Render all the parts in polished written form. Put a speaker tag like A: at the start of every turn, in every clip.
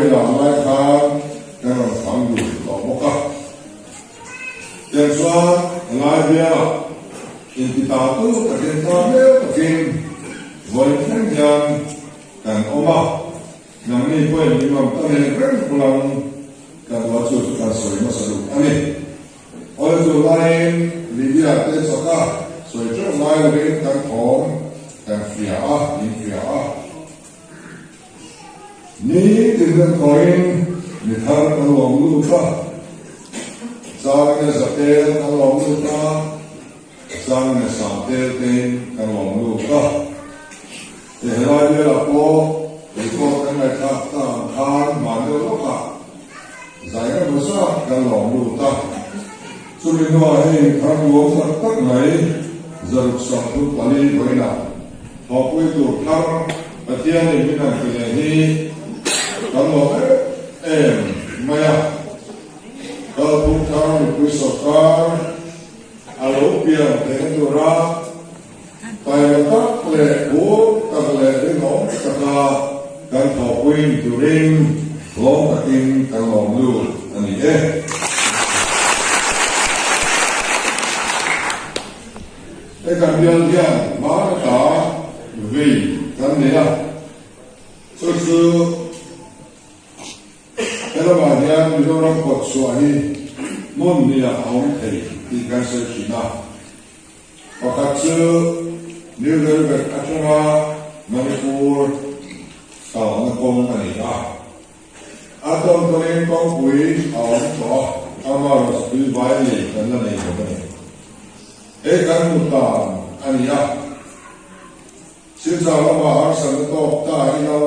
A: làm lại khang cái phẳng đủ có một cái tiền xoa lại bia in kita tu takin thame takin voi thang yang kan oma nam ni poin ni mam tane ren pulang kan wacu kan soi masalu ani oi tu lain libya te saka soi tu mai ren kan thom kan fia in fia ni tin koin ni thar kan long lu ka sa ke zatel kan long lu ka sang na sang tel ten kan long lu ka te lai le la po te ko kan mai tha ta khan ma lo lo ka zai ka mo sa kan long lu ta chu li no ai thang wo ta tak nai zaruk sa tu pali boina ho pui tu thar patian ni mina ke hi kan lo maya ka tu thar ni pui so ka alo pia te tu ra tai ta le bu ta le ri no ta ka kan tho queen tu ring lo ta tin kan long lu ani kan bian bian ma ta vi kan ne ya so su ela ma dia mi do ram pot so ani mon ni a hom thei ti kan se china pakatsu new level atanga manipur ta na kong ani a atom tolen kong pui aw to amaro sui vai ni kan na nei ko ni kan muta ani a sin sa la ma har san to ta i no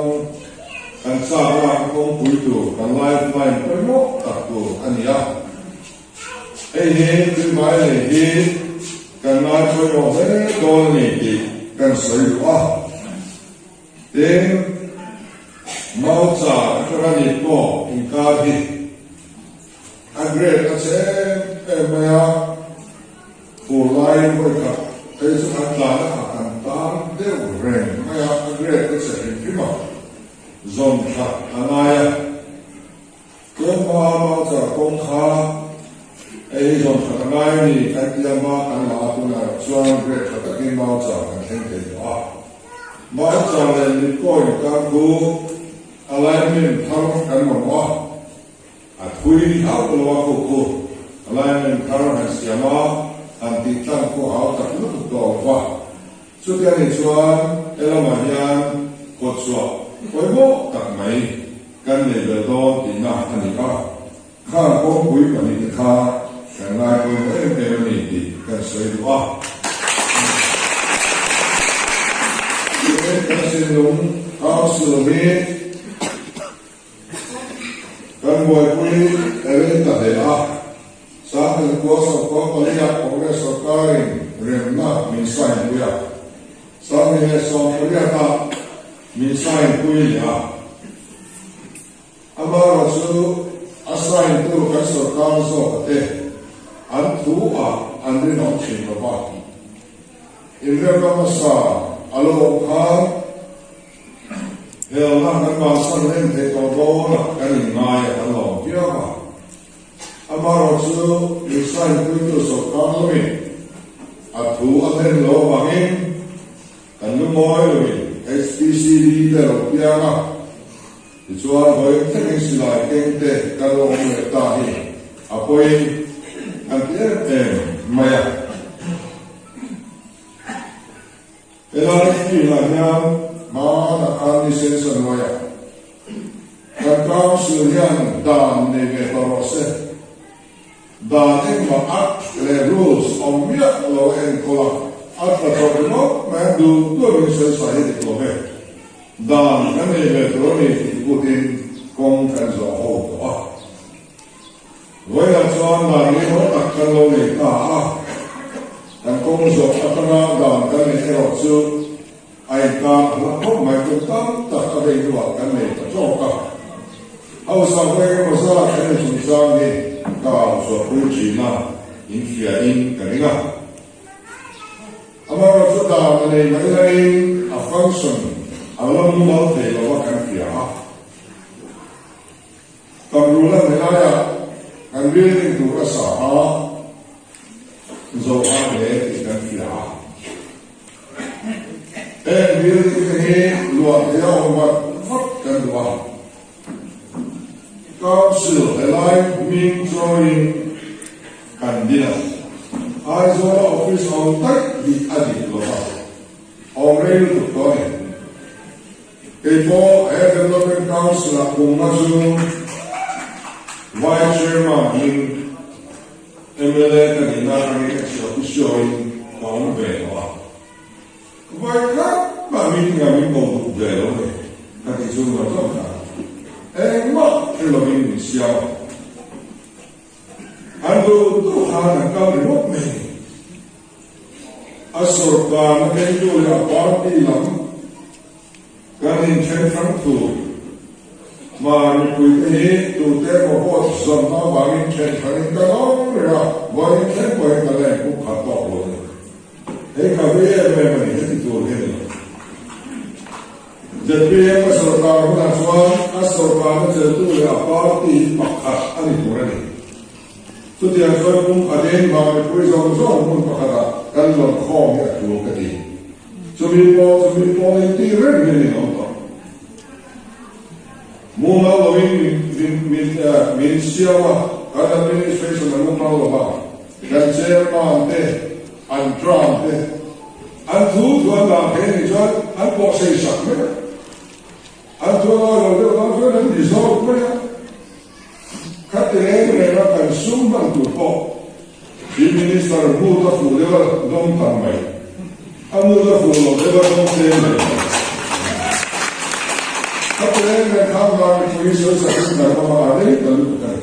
A: kan sa ra kong pui tu kan life line ko mo ta tu ani a he vai ni kan na cho yo he do ni ti kan soi wa then mau cha ka ni ko in ka di agre ka se maya for line ko ka ai su an la na kan ta de ren maya agre ka se in ma zon ka anaya ko ma mau cha kong kha ai zon ka ngai ni kan ti ma kan la tu na chuan agre ka ta ki mau cha kan ten te wa mau cha le ni ko ka ku alignment thar kan mo wa a thui ha ko wa ko alignment thar han siama an ti tang ko ha ta lu do wa chu ka ni chuan ela ma hian ko chua ko mo tak mai kan ne le do ti na ani ka kha ko pui pa ni kha kan lai ko me ni ti kan sei wa kan se lung a su me kan moi pui ele ta de a sa kan ko so ko ko ya ko re so kai rem na min sai pu ya sa mi le so ko ya ta min sai pu ya amaro su asai tu kan so ka so te an thu a an ri no chin ko ba in re ka ma sa alo kha heo na kan ma san len te to do na kan ni mai a lo pia ba amaro chu ni sai tu so ka lo mi a thu a ten lo ba ngin kan lu moi lo mi SPC leader pia na chuan hoi theng si lai keng te ka lo me ta hi a poi an te maya ela ni la nya ma na kan ni sen san maya kan ka su yan dan ne ge toro se da ne ma at le rules on mia lo en kola at pa to no ma du ni sen sa he ko me dan kan ne ge toro ni putin kong kan zo ho to Voy chuan na ni ho tak kan lo ni ta a kan kong zo atanga dan kan ni ero chu ai ka la ho mai tu tam ta ka dei lu kan ni ta zo ka au sa we mo sa kan ni chu sa ni ka zo pu ji na in fia in ka ni ga amaro chu da ni mai lai a function a lo mu mo te lo kan fia pagrulang nilaya ang building to asa zo ane ikan kia building ni luar dia obat kan dua kau sil elai min join kan dia ai zo office on tak di adi luar orang itu kau Ipo Development Council kung masung Vice Chairman in MLA kanina kami eksekusiyo in kong belo. Kaya kami kami kong belo kati sunod ka. Mo Philippine siya. Ando tuhan kami mo me. Asor ka na medyo ya party lang. Kanin chen frang tu, man kui ni tu te mo bot som na bangin chen frang ka long ra, bangin chen bangin ka le ku ka to lo. Ka be me me ni tu le. Jadi apa serta na suan asor ka na tu le party pakha ani tu re. Tu dia so pun aden ma kui zong zong pun pakha kan lo khom ya tu ka ti. Sumi po ni ti ren ni no. Muma lo min siawa kada administration na muma lo ba. Dan chairman te an drum te an tu da pe ni jo an po se sak me. An tu lo na dissolve me. Kate ne na kan sumban tu po. Di minister mu da fu de dom tan mai. Anu da fu lo de dom te me. Kapten में काम करने की कोशिश करते हैं तो हमारे कल करें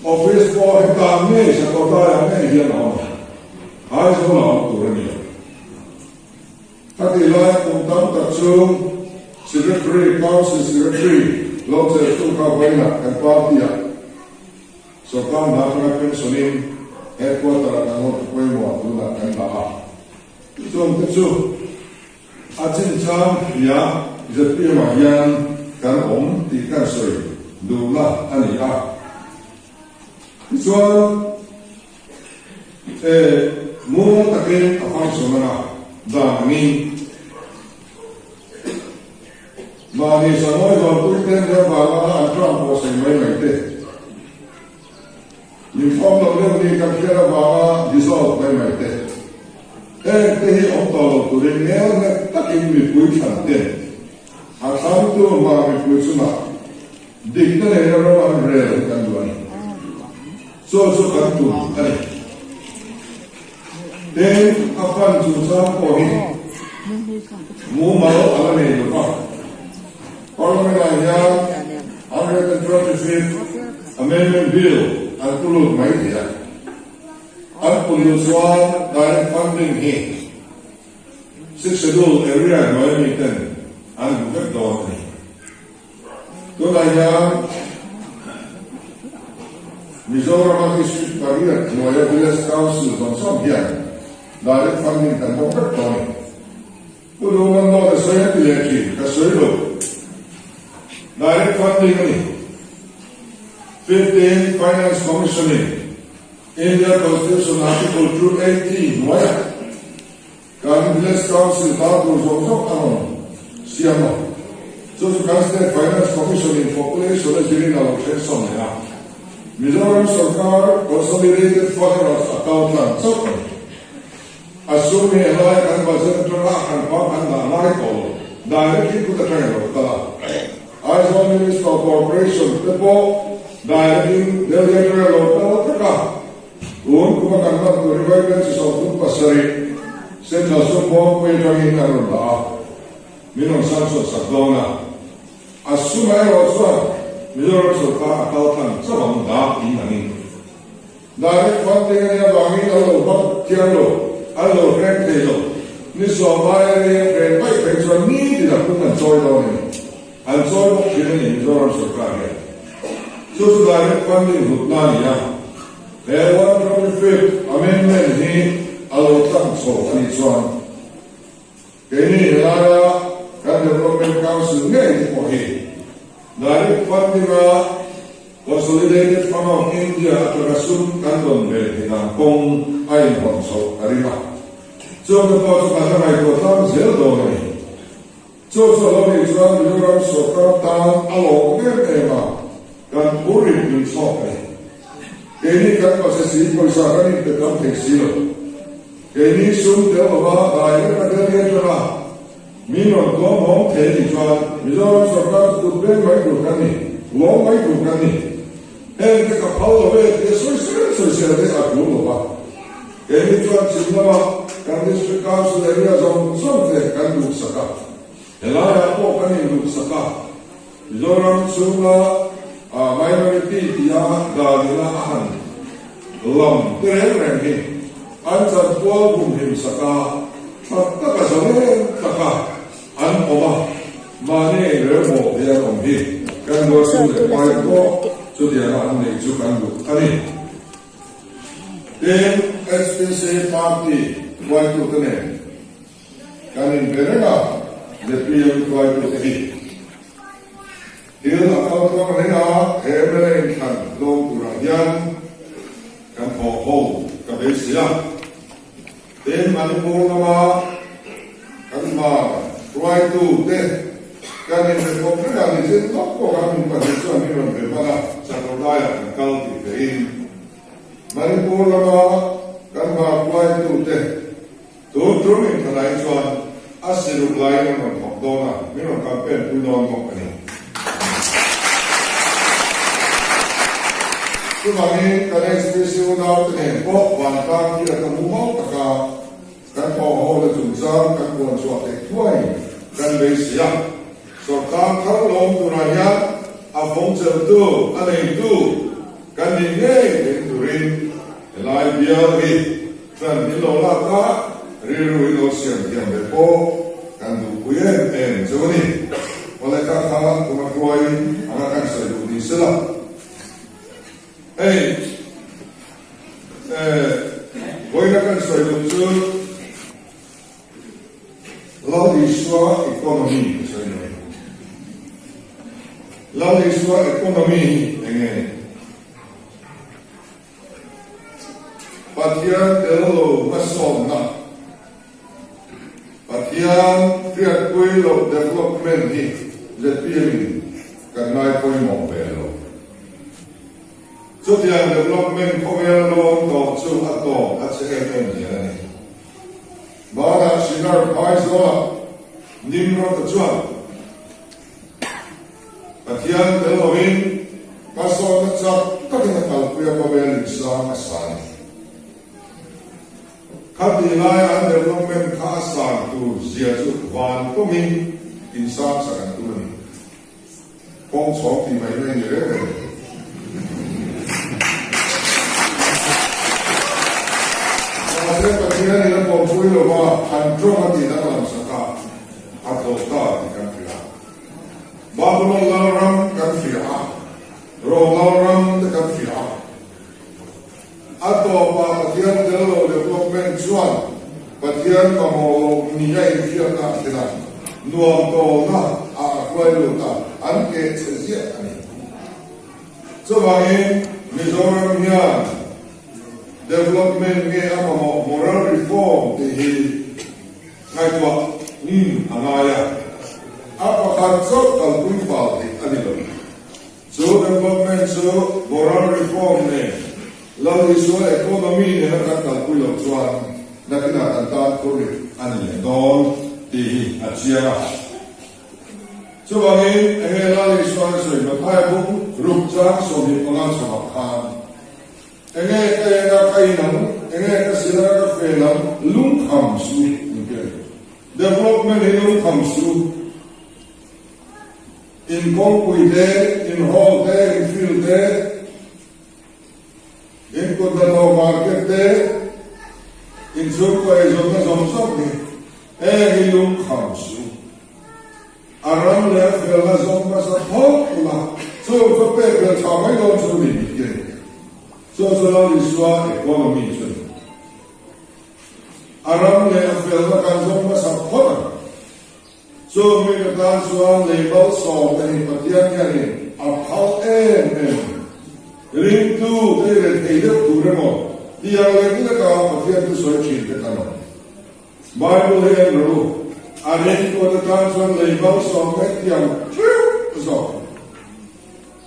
A: ऑफिस को काम में शकोता है ये ना हो आज वो ना हो तो नहीं ताकि लाइफ उम्मीद तक secretary council secretary लोग से तो का बना कर पार्टिया so काम ना करके सुनिए headquarter का वो कोई मौत ना करना तो आज इंसान या Giờ phía mà gian cán ống thì cán sợi đủ là anh ấy cho mua tất cả các phong số nào và mình mà đi sang nói rồi tôi tên ra và là anh Trump có sự mấy ngày thế nhưng phong đầu tiên đi các kia là và dissolve mấy ngày thế cái ông tàu tôi đến nếu tất cả những người chẳng tiền Asal tu mami kucuma, dikta lehera orang rel kan tuan. So kan tu, ani. Den apan susah pohi, mu malu alam ini tu. Parliament yang 125th Amendment Bill antulut mai dia. Anpulusuan direct funding he. Six schedule area Wellington. Anh rất đòi này tôi là nhà Mizoram District Career Noya Village Council còn sót hiện direct funding thành phố rất đòi tôi luôn luôn nói là xây thì là chỉ cả xây được direct funding này 15 Finance Commissioning India Constitution Article 280 Noya Career Village Council ta tôi giống sót ăn Siamo. So State Finance Commission in population is giving allocation now. Mizoram Sarkar consolidated federal account so assuming a like and budget to and pump and the like all directly to the train of Kala. As on Minister of Corporation, the Pope directing the electoral of Kala. Kumakanat to revival of Pasari sent us a bomb waiting in Arunda. Minum Sanso Sakdona. Assume also Mizoram Sarkar account sa mga inanin. Direct funding niya bangin alo tialo alo rectelo. Niso bayari friend by pension ni dila kung enjoy daw ni. Enjoy mo kini ni Mizoram Sarkar. So direct funding hutna niya. Kaya 125th Amendment ni alo so kanitsuan. Kaya ni Development Council ngayon po direct funding Consolidated Fund of India Atrasum Kandon Betina Kong Ain Honso Ariba. So the part of Anamai Kotam Zeldoni. So Lobby Islam Europe Sokam Tan Along Ema Kan Urim in Sope. Any can possess for Sakani the Complex Zero. Any soon tell about Diana Minon Tom Home Teddy John, Mizoram Sokam could be my Gurkani, long my Gurkani. And take a power away, so they are global. Any one cinema can this because the areas of something can look Saka. Elia Pokani look Saka. Zoram Sula, minority, Yah, Dalila Han. Lam, the Reverend him. Answer 12 whom him Saka. Takasone, Taka. An Oma. Mane, Remo, they are on him. Can go to the point. So they are on the Jukangu. Then SPC party, why to the name? Can in Verena, the PM why to the heat. Here the Alpha Heaven can go to Rayan, can for home, Kabesia. Then Manipurama, can why to the Kan in the Korea, is it not for having position in the Bala, Sanodaya, and County, the Inn? Manipurama, kan apply to the two in the night one, as the line on Hokdona, Mino campaign to non company. So, Mani, can express you without the name, but one time here at the Mumaka, can for all the Zuzam, can go and swap a twine, can base young. So tam thao long tu raya a phong chel tu anei tu kan ni ne in turin lai bia hi tran ni lo la ka ri ru lo siam tiam be po kan du kuyen en zoni wala ka kha tu ma koi anga kan sa du ni sala koi na kan sa du chu lo di swa economy so ni la sua economy Patian telo masona Patian fiat wheel of development hi Zetpirin kanai koi mobelo So tiang development kovelo to su ato at sa ni Bara sinar paisola nimro tachuan Patian Delovin, Paso na sa takinakal kuya pabelin sa asan. Katilay ang development kaasan to Ziazut Van Kuming insan sa kantunan. Kung sok di may may nire. Kasi patian nila po pulo ba antro mati na lang sa ka at lota di kanila. Babylon Laram kan fiha, Rolaram kan fiha. Ato pa patian delo development suan, patian kamo niyay fiha na sila. Nuam to na akwai luta, anke sesiya ani. So bangin Mizoram niya development niya kamo moral reform di ngaitwa angaya. Apakah kalkul party anilo. So development so moral reform ne lalu isu ekonomi ne nak kalkul soal nak kita tentang kuri anile don di Asia. So bagi lalu isu so makai buku ruksa so di pengang sama kan. Kaya kainang kasila kafelang lungkam su. Development ini lungkam su. In concrete there, in hall there, in field there, in Kodano market there, in Zurko Ezota Zomsok, Hilum Kamsu. Aram left Vela Zomba Sapokula, so the paper Tamai don't do it. So long is economy. Aram left Vela Zomba Sapokula. So may the dance one label song and in Patian Yarin, a pal ring tu thế là thấy được tu đấy mà thì giờ này cũng là cả một phiên tu soi chín cái thằng Bible hay rồi anh em có thể trang soạn lấy bao song cái tiếng song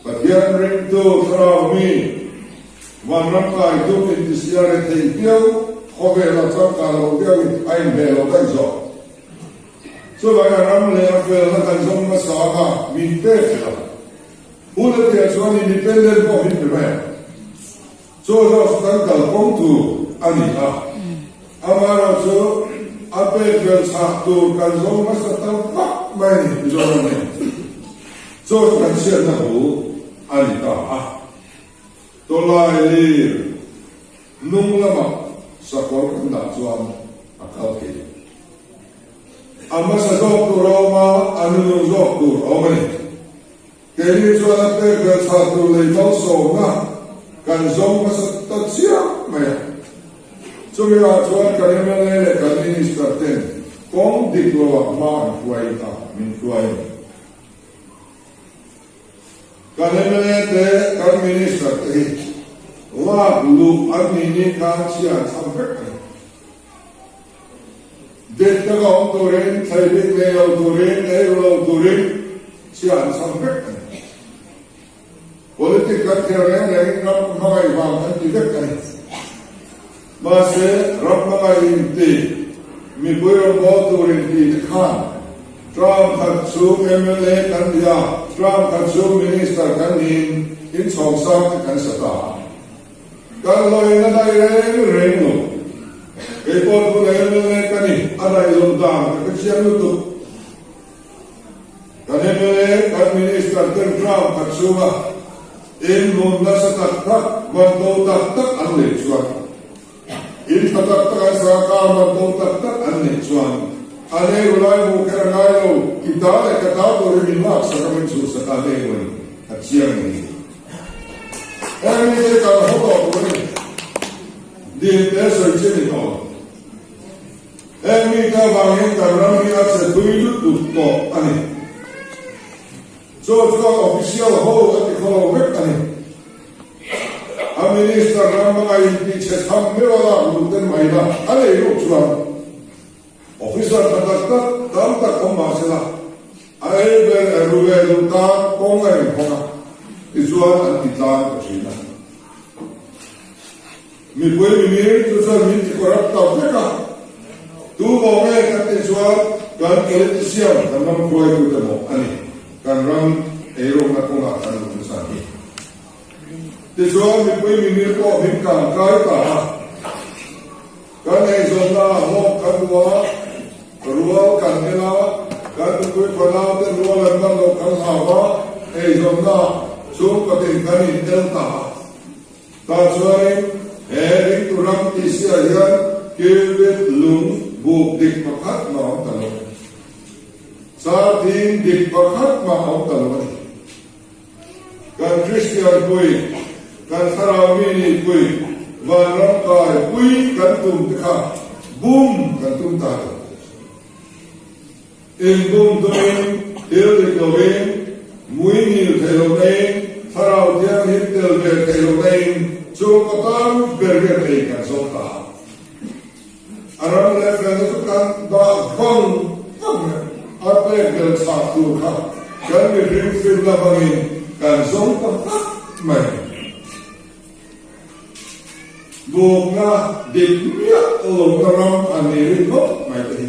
A: và tiếng ring tu thao mi và năm cái tu mình chỉ là thấy tiếng khó về là trong cả lâu tiếng anh về lâu cái gió so vậy là năm lễ về là cái giống mà sao mà mình tết là Ula dia suan independent of Japan. So tan kal kong tu ani ha. Amara so ape gel sa tu kan zo masa tan pak mai ni zo ne. So kan sia na hu ani ta ha. To lai li nung lama sa kor kan da chuan akal ke. Amma sa zo tu Roma anu zo tu Roma ni. Cái này cho nó tới cái sao tu lấy bao số na, cần giống mà sẽ tất chia mày. Cho bây giờ cho cái này mình lấy cái này start ten, con đi qua mà quay ta, mình quay. Cái này mình lấy cái này start ten, là lu anh mình cái chia tham phép này. Để cho ông tu luyện, thầy biết nghe ông tu luyện, nghe ông tu luyện, chia tham phép này. Politik theory này rap magai vang kan tidak kan mase rap magai inti mi boyo botu inti khan Trump thật số MLA kan dia Trump thật số minister kan in song sang kan sata kan loi na dai re no e botu MLA kan ni adai lom da ka chiang tu kan MLA kan minister kan Trump thật số in lom na sa tak man do tak an le chuan in tak sa ka man do tak an le chuan ane ulai mu kar ngai lo kita le ka ta do ri mak sa ka min chu sa ta le wen at chiang ni ai ni ka ho do ni di te so chi ni ko ai mi ka ba ni ka ram ni at se tu yu tu to ani so official ho at ko wek ani a minister ram mga hindi se tham me wala luten mai da ale ro chuan officer ta tam ta kom ma se la ai be ruwe lu ta kong ai hona izuan an ti ta ko china mi poi mi tu sa mi ti korap ta ka tu bo me ka ti chuan kan politician kan nam koi tu ta mo ani kan ram ero na ko na kan lu sa ni thì cho mình quay mình có mình cảm cái cả cái này rồi là một cái rùa cần cái nào cái tôi quay nào cái rùa lần nào nó cần hào quá thì rồi là xuống cái tình cái này đơn ta ta cho nên hệ tu răng thì sẽ hiện kêu biết lúng buộc địch mà khát mà ông tận sa thiên địch mà khát mà ông tận cái Christian quỳ kan sarau mini kui và rong kai kui kan tum tikha boom kan tum ta in boom to in tel de loven mui ni de loven sarau dia hit tel de loven so katam berger de kan so ta aram le friend to kan ba khong ape gel sa tu kha kan bi rim fil la bangin kan zong ta mai buộc na định miết lồng ta ram anh ấy nó mày thấy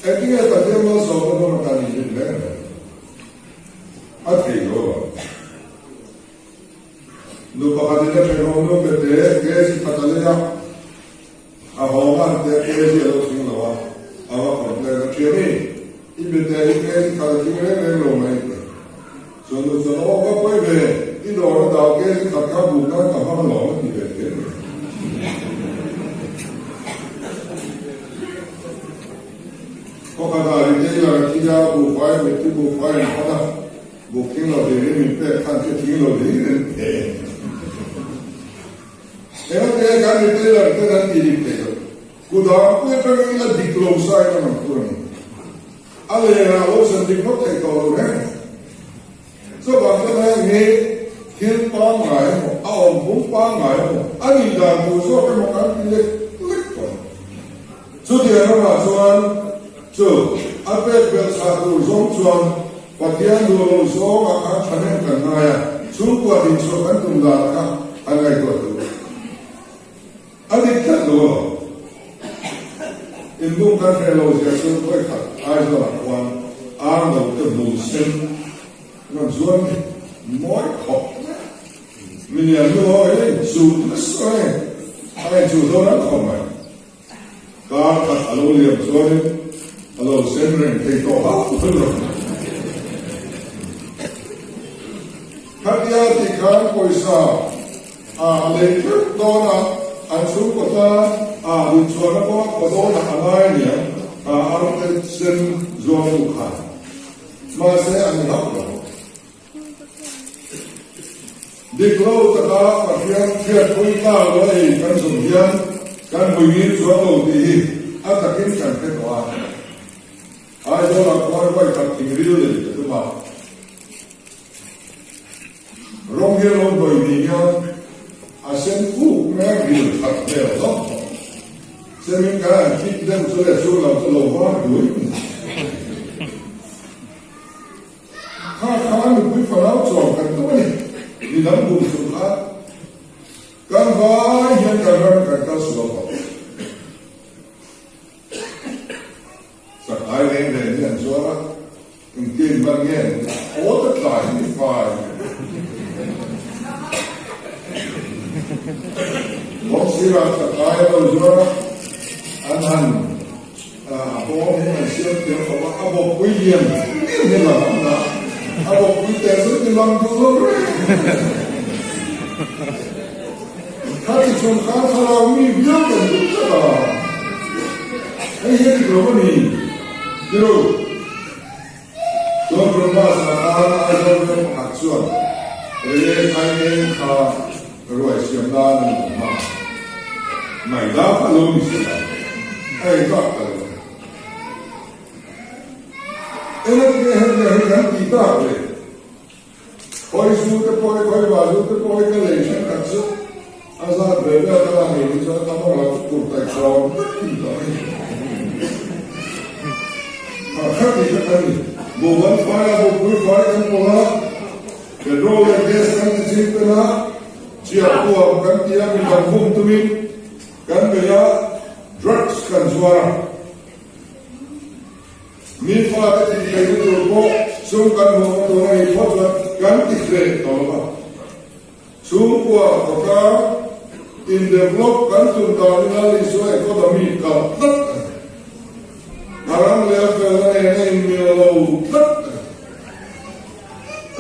A: cái kia ta thấy nó sầu nó ta nhìn đến đấy anh thấy rồi lúc mà anh ấy phải nói nó về cái gì phát lên ra à họ ăn cái gì đó xin lỗi à họ còn cái chuyện này ít về cái gì phát lên cái này rồi mày rồi nó có quay về cái đồ nó đào cái gì phát cá buộc nó cả họ lỏng thì về thế có cái này thì là khi ra buộc phải mình cứ buộc phải là có đó buộc tiếng lò thì mình phải khăn cái tiếng lò thì nên thế nếu thế cái này là cái này thì thế cú đó cứ cho nên là địch lồng sai nó làm cuốn ale là lúc sinh địch nó thấy to rồi đấy số bằng cái này nghe thiên ba ngày một ông cũng ba ngày một anh đàn tu số cái một cái lệch rồi số tiền nó là chuan chú anh biết việc sao tu giống chuan và tiền tu số mà anh thành nên cần ngay à chú qua đi số anh tung ra cả anh ấy có tu anh đi thật rồi in dung kan fellow ya so koi khat ai zo wan ar no te bu sen no zuan moi khop mình là người ấy chủ nó soi ai chủ đó nó không phải cả thật alo liệp rồi alo xem rồi thì có hấp hơn rồi khác nhau thì khán coi sao lấy trước đó là anh xuống của ta đi cho nó có đó là anh ai nhỉ anh ta xem rồi một khả mà sẽ anh học rồi đi lâu ta đã phát hiện thiệt với ta rồi kan dùng hiền kan mùi nghìn cho đầu thì anh ta kiếm chẳng cái đó ai đó là coi quay thật tình riêng để cho tôi bảo rong hiền lâu rồi thì nhau xem phụ mẹ điều thật đều lắm xem những cái khi đem số để số làm số lầu hoa đuổi khá mình quý phần áo tròn cần tốt này vì lắm buồn sụp khác cần phải hiện cần hơn cần ta sửa bỏ sẵn ai lên để nhận số đó tiền bằng nghe ố tất lại những phải bóng sĩ là sẵn ai đâu rồi anh hành bố này là siêu tiếng của bộ quý hiền như là lắm đó bộ quý tiền rất như lòng chú rồi khá thì chúng khá khá là mi viết cần đúng rất là hay hết thì có gì chứ đâu chúng chúng ta sẽ ai đâu trong hạt xuân để anh em khá rồi xem ra nên mà mày đã phải luôn thì sẽ hay rất là em cái gắn tí ta vậy coi su cái coi vào su cái coi cái lệ xem thật sự anh ra về bây giờ ta làm gì cho ta mong là cuộc tài tròn khác thì cái này bộ vẫn phải là bộ quý phải cái bộ đó cái rô là cái sáng cái gì cái đó chia của cái kia mình làm vùng tụi mình cái bây giờ drugs kan suara min fa ta ti kai tu ko sum kan mo to nai pho kan ti kre to ba sum ko ka in develop kan tu ta na li so economy ka tat haram le fa na ne mi lo tat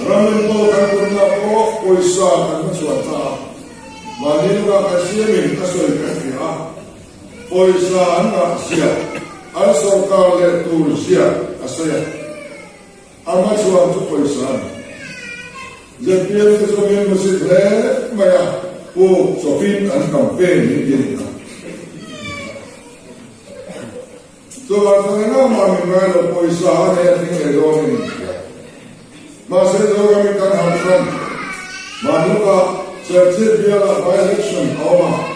A: ramen to kan tu na ko poisa kan so ta ma ni ga ka sia min ka so ka ya poisa an na sia al sarkar le tur sia asaya ama chuan chu poisa je pian ke so men musi le maya po sofin an campaign ni din so la na ma mi ma lo poisa ne tin le do ni ma se do ga mi kan han san ma nu ka se bia la election awa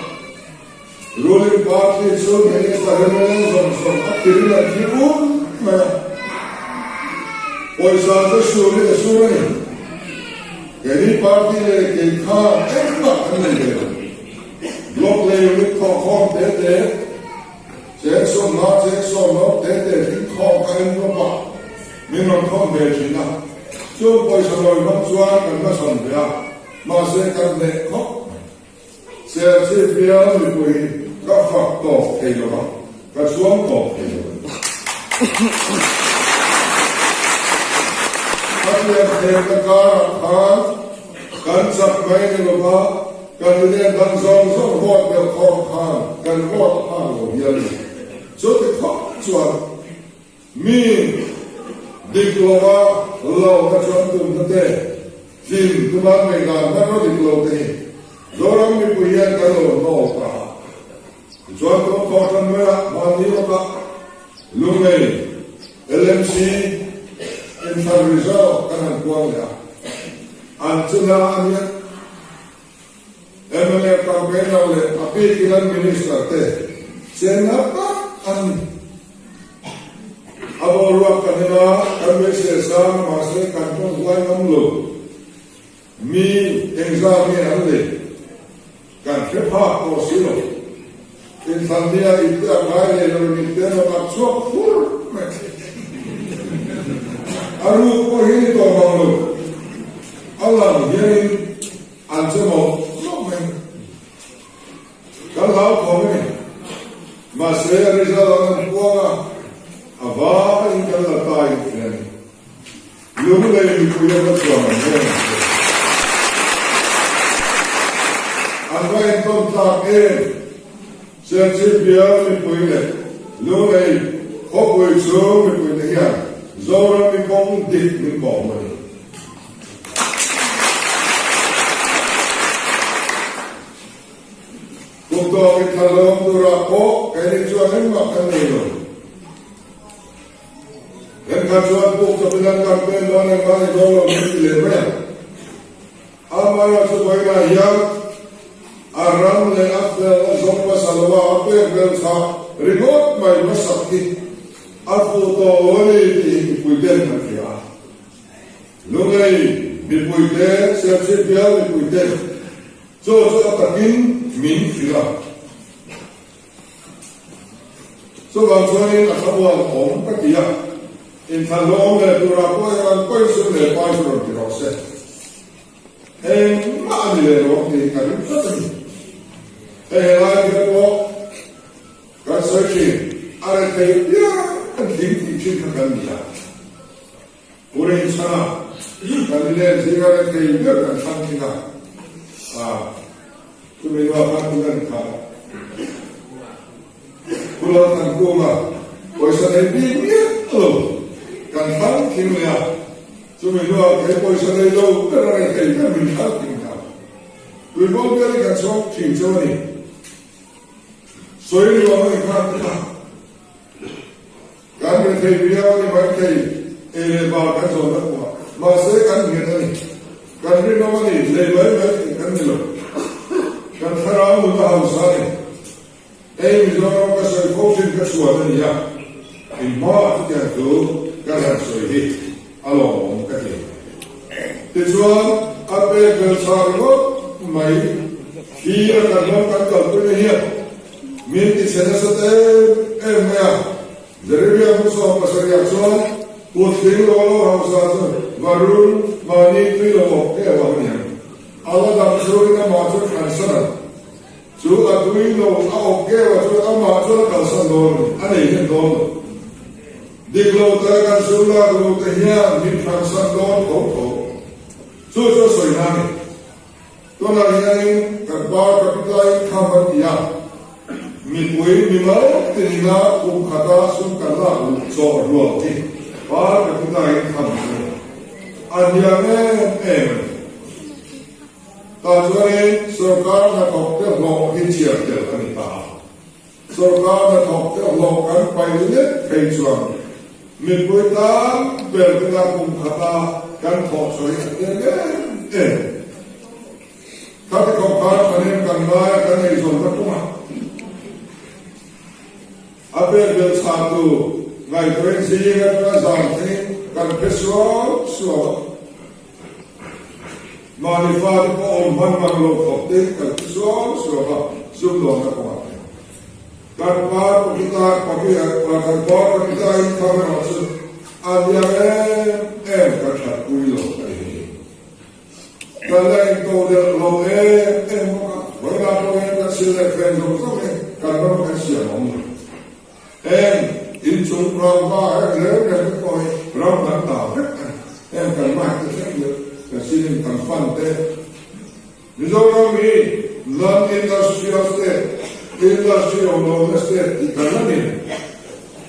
A: ruling party so many parliaments from active people poisa to sure any party le ke kha ekma anne block le with khom de so no de khom kan no ba min no khom de china so poisa lo no chua kan ma son ya ma se kan de khom se bia mi pui các phật tổ thì đó các xuống tổ thì đó các liên hệ các cá cần sắp mấy người đó cần liên bằng dòng dòng vọt được khó khăn cần vọt hàng của nhân số thì khó chuẩn mình địch lô ba lâu các chuẩn tùm thân tệ tìm tùm bán mình làm các nó địch lô thì rồi lắm mình bùi yên cái lô nổ cả Chuan ko kotan me mani oka lumei LMC in Farisao kanan kuang ya an chuna an nào lệ api kiran minister te sen na pa an abo ruak kanina kambe se sam ma se kan to huai nam lo mi exam ni an le kan phe pha ko silo in sandia ita ngai le lo ni te no ma chok fur aru ko hi to ma lo Allah hiền ăn cho một lúc mình kalau kau ni masih ada jalan kuat apa yang kalau letak ini lu boleh punya bersama apa yang kau tak setiap dia punya lu boleh kau boleh semua punya ya zaman ni kau dik ni kau mana untuk kita lalu berapa kali jualan makan ini, dan kajuan buku kebenaran kampen mana mana jualan mesti lepas. Amal sebagai yang aram lepas zomba salwa apa yang bersa remote mai masakti, aku tahu oleh di puiden macam lungai di puiden siapa dia di puiden, so takin min fila. So kalau soalnya nak buat orang kerja, intan long le berapa yang kau sudah lepas sudah dirasa. Mana le orang ni kan betul. Lagi berapa kan searching, ada kerja kan tinggi kan dia. Orang sana kan dia jika ada kerja kan sangat Tumelo akan bukan kah? Pulau Tangkuma, poisa lebih lo, kan hal kimia. Tumelo akan poisa lebih kerana kerja minhal tinggal. Tumelo beri kan sok cincau ni. Soalnya orang ikan tak. Kan kerja dia ni macam bahagian zona kuat. Masa kan dia ni, kan dia nama ni lebih kan ni lo. Kan farao udah hausane, misalnya kasih kopi kesuatan ya, imah itu kan harus ini, alo mungkin. Tujuan apa yang bersama mai, dia kan kalau tu ni ya, minti senasate, ya, jadi dia musuh pasal yang soal, putih lo hausane, baru mani tu lo wahnya. Allah dah suruh kita masuk kanser. Suruh atuin lo, oke, waktu kita masuk kanser dulu, aneh ini dulu. Di kelautan suruh lo tehnya di kanser dulu kau. Suruh soalnya, tu nanti kerja kita kamar dia. Mikui mimau tinggal kata sukala so dua ti. Bar kita kamar. Anjangnya Tajuan सरकार ने ठोकते लोग ही चिरते करता सरकार ने ठोकते लोग kan पहले फेंचुआं मिलता बेरता कुंभता kan ठोकसोई tapi kau panen kan naik kan izon bertuma apa yang satu ngai krensi kan zanti kan pesual sual Manifat ko on man lo khopte kan so sum lo na ko kan par kita pagi kan par kita in kamera so adia kan chat kuilo kan lain to de lo mo ka to kan sila friend so kan kan sia mo in chung ram ba le ko ram dan ta kan ma ke Kasih kan fante. Misalnya ni non industri orang state ikan ni,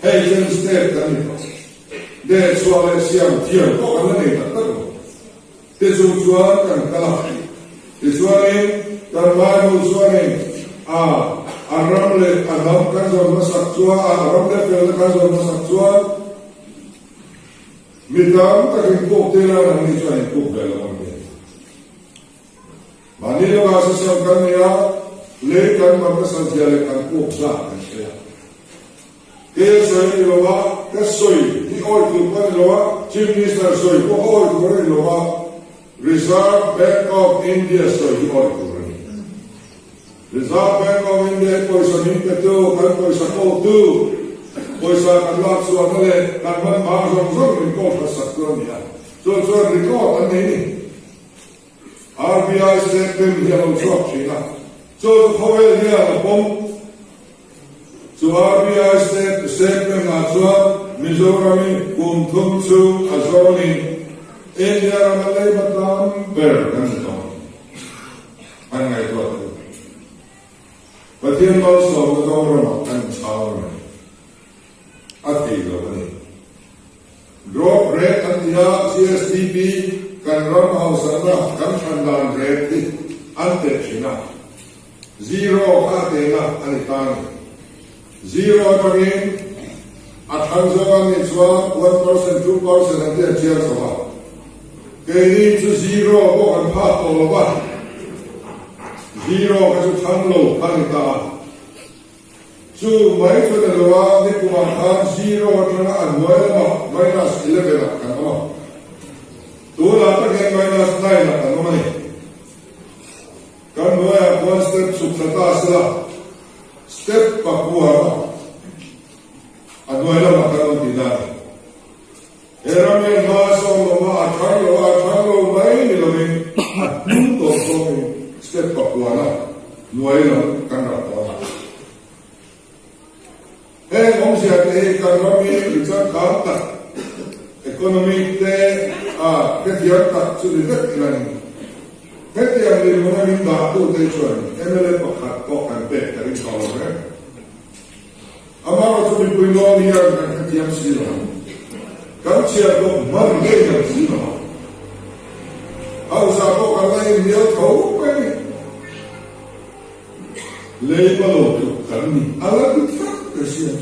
A: Asian state kan ni. Dia soal siam tiang kok kan ni tak tahu. Dia soal kan kalah. Dia soal ni terbaru soal ni. Aram le adam kan soal masak soal, aram le film kan soal masak soal. Mitam tak ikut telah nanti soal ikut dalam ni. Manila bahasa siapkan dia lấy căn bằng cái sản gia lấy căn quốc gia cái xe cái sợi đi lo cái sợi đi oi từ bên lo chief minister sợi có oi từ bên lo Reserve Bank of India sợi đi oi từ bên Reserve Bank of India पैसा नहीं करते हो कल पैसा को तू पैसा कल्ला सुअर ले कल मन बाहर जों रिकॉर्ड कर सकते हो नहीं जो रिकॉर्ड नहीं RBI statement here on top China so khowel here la pom so RBI statement na so Mizoram kum thum chu azoni India malai batam ber kan to an ngai to but here also the government and power ati lo ni drop rate and ya CSTP kan ram house na kan khandan rate ti ante china zero ka te na ani tan zero again at hanzo ni chwa 1% 2% ante chia so ke ni chu zero ko kan pha to ba zero ka chu thang lo kan ta chu mai chu de lo ni kuma khan zero atana anwai ma minus 11 kan ma tu la ta ke minus 9 kan ma ni kan no ya one step subsata sala step pa kuwa anwai la ma kan ti da era me ma so ma athang lo mai ni lo me tu to so step pa kuwa na nuai la kan ra to ông sẽ thấy cái đó mình rất khó tập economic thế cái việc tập sự rất là cái việc này mình đã tu tới chuẩn em lấy bậc hạt có cảnh bệ cái gì đó đấy ama nó cho mình quên lo đi ăn cái việc gì đó cái chuyện đó mà mình làm gì đó ông sao có cái này nhiều thấu cái lấy bao lâu được cái này ala biết Kasihan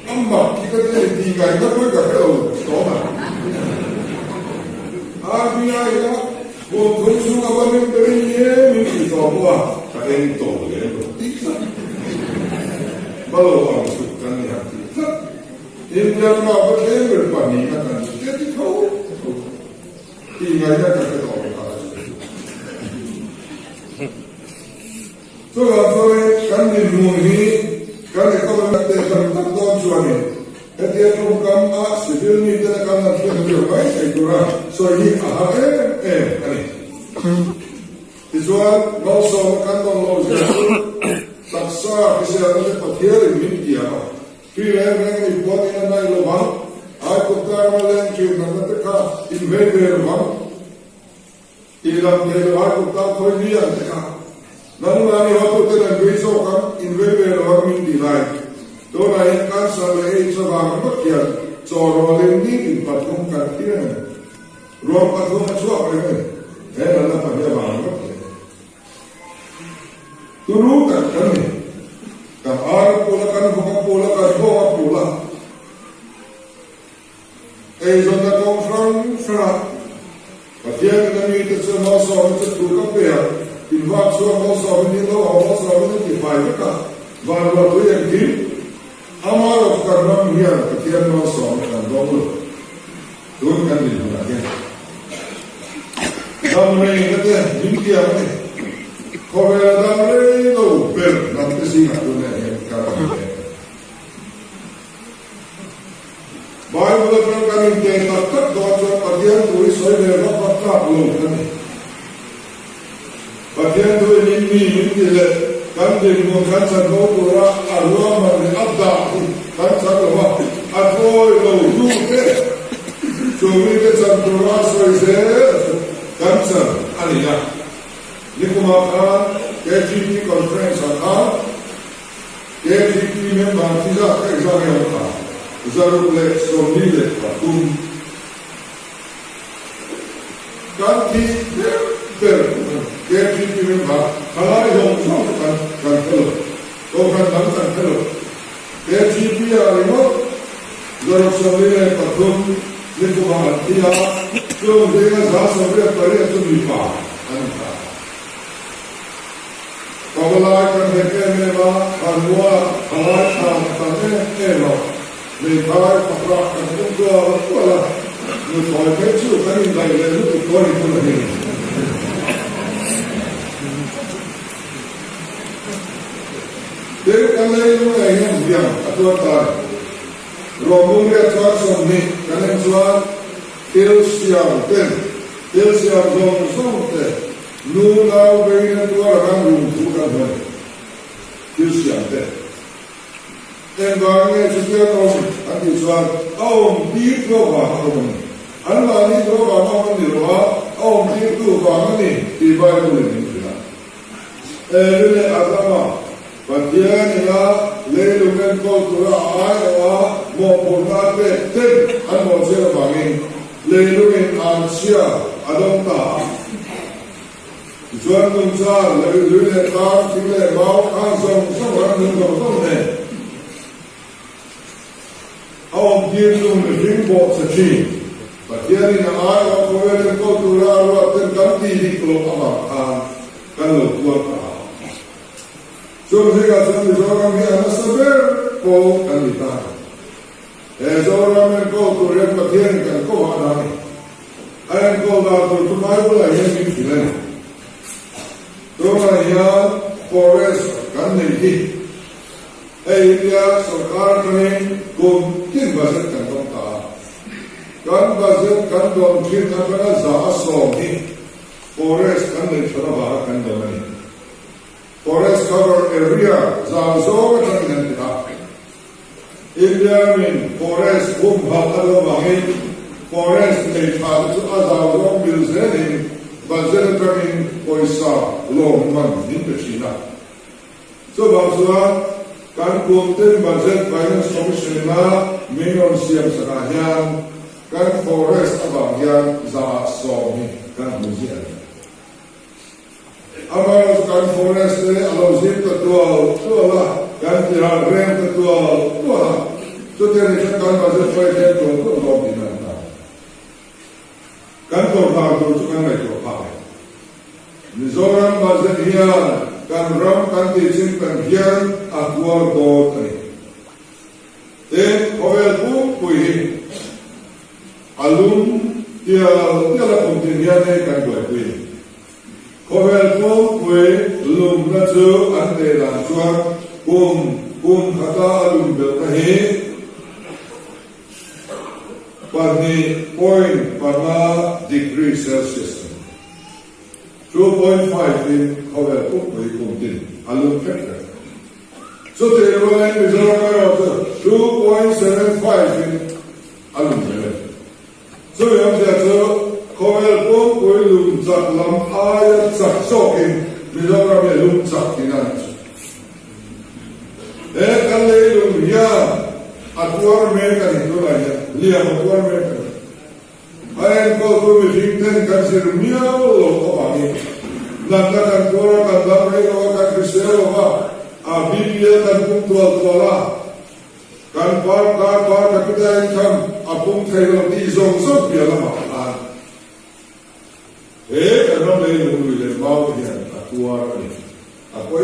A: amma kita jadi tiga itu pun tak tahu koma. Artinya ya, bukan suka banyak beriye, mungkin tahu kalian tahu ya, tidak. Baru orang suka ni hati. Ini yang apa yang berpandingan kan? Jadi tahu. Tiga itu tak tahu kalau. So kalau kan di rumah kan kalau nanti kan tak tahu cuaca, dia tu kan civil ni dia kan nanti dia baik itu lah. So ini kan. Tujuan also kan kalau taksa kesehatan pakai media, film yang dibuat ini naik lubang, aku tak malah cium nanti kah invest lubang, ilam dia aku tak kau dia kah. Namun kami waktu itu dan besok kan investment orang mindi lain. Dona yang kan sampai sebarang bagian corolin ini patung kantin. Ruang patung macam apa ini? Nana pada barang bagian. Turu kan kami. Kan arah pula kan bukan pula kan bawa pula. Zona konferensi. Bagian kami itu semua soal itu tukar Invak suara masa ini lo awal suara ini dipakai kan, baru tu yang di, amal karena dia ketian masa kan dulu, tu kan di mana dia. Damai ketian India ni, kalau damai tu ber nanti sih nak tu ni kalau. Baik betul kan India tak doa ketian tulis saya dapat tak belum kan. Bagian tu ini kan di bukan satu orang arwah mereka kan satu orang arwah itu cuma itu satu orang sahaja kan satu aliyah. Ini kumakan KGP conference akan KGP memang tidak kerjanya apa, zarur le somni le patung kan di KGP memang kalau yang kan kalau kan kalau KGP alimut zarur somni le patung ini kumakan dia tu dengan zat sampai pada itu lupa. Kabalai kan heke meba kanua kalai kan kane elo. Mekai kaprak kan tunggu wala. Nukai kecu kan indai lelu tukoi tulani. Jadi kan lelu yang biang atau tar. Romung dia tuan somni kan yang tuan siang ten siang zong ten. Nunau begini tuan orang rumpu kan ben. Siang ten. Enggaknya juga anti tuan di dua bahkan. Anda ni dua bahkan di luar di dua bahkan ni di bawah ini sudah. Ini agama. Bagian ialah lelukan kultura ayah maupun nate ten anu siapa bangin lelukan Asia adong ta. Jual kuncar lelukan tar kita mau kansong semua nunggu ni. Awam dia tu mungkin buat segi. Bagian ini ayah maupun kultura luar terganti di kelompok apa kalau buat apa. So jika seorang yang sabar, kau akan ditahan. Seorang yang kau turut bagian kan kau ada ni. Ayat kau dah tertumai pula yang ini. Seorang yang forest kan ni. Dia sarkar ni mungkin bajet kan kau tak. Kan bajet kan kau mungkin apa zahasong ni. Forest kan ni cerita kan kau ni. Forest cover area zazo dengan kita. India min forest hal bangin forest lepas itu zazo bilzenin bazen kami poisa longman di China. So bangsa kan konten budget finance commission na minor siap sekarang kan forest abangyan zazo ni kan muzian. Amal kan forest ni alau zip ketua lah kan tiada rem ketua lah. So dia ni kan bazar faham tu log di mana. Kan korban tu kan mereka apa? Mizoram bazar dia kan ram kan dijin kan dia akuar bot ni. Hoel pun kui alum dia lah kontinnya ni kan kui. Kovel pun kue lum nazo ante lancuan kata lum bertahe pada point pada degree Celsius 2.5 in kovel pun kue kuntin alum factor. So terulang misalnya 2.75 in alum factor. So yang jatuh kovel pun kue lum zak lam ayat zak sokin misalnya dia lum zak kinan. Kalau lum dia atuar mereka itu lagi dia atuar mereka. Ayat kau tu mungkin kan sirmiau loh apa ni? Nanti kan korang kan dapat orang Kristen apa? Biblia kan pun tua kan par kita incam apung kayu di zong dia lama. Kerana mereka boleh bawa dia atuar ni. Apa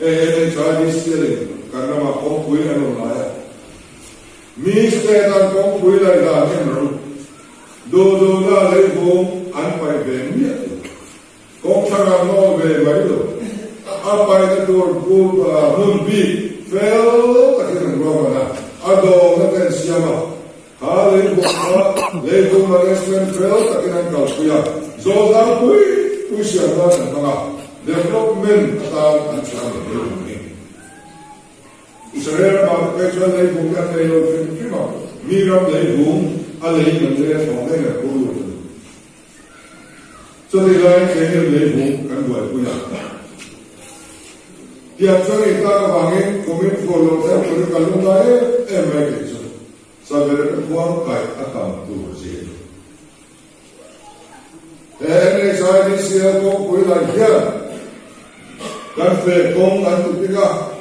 A: ini saya disini karena makam kuih anu laya. Mesti dan makam kuih lagi dah ni. Do dah lebu anpai benda. Kau cakap no benda itu. Apa itu mumpi fel tak kena berapa. Ado nanti siapa? Lebu management fel tak kena kau punya. Zola kuih siapa nak? Development atau ancaman ini. Israel bakal lebu kan lebu cuma miram lebu alih menjadi orang yang kuat. So di lain segi lebu kan buat punya. Tiap hari kita bangun komit follow saya perlu kalau saya mereka itu. Sabar kuat kai akan tu sih. Ini saya di sini kau kuih lagi. Kan kong kan tu tiga,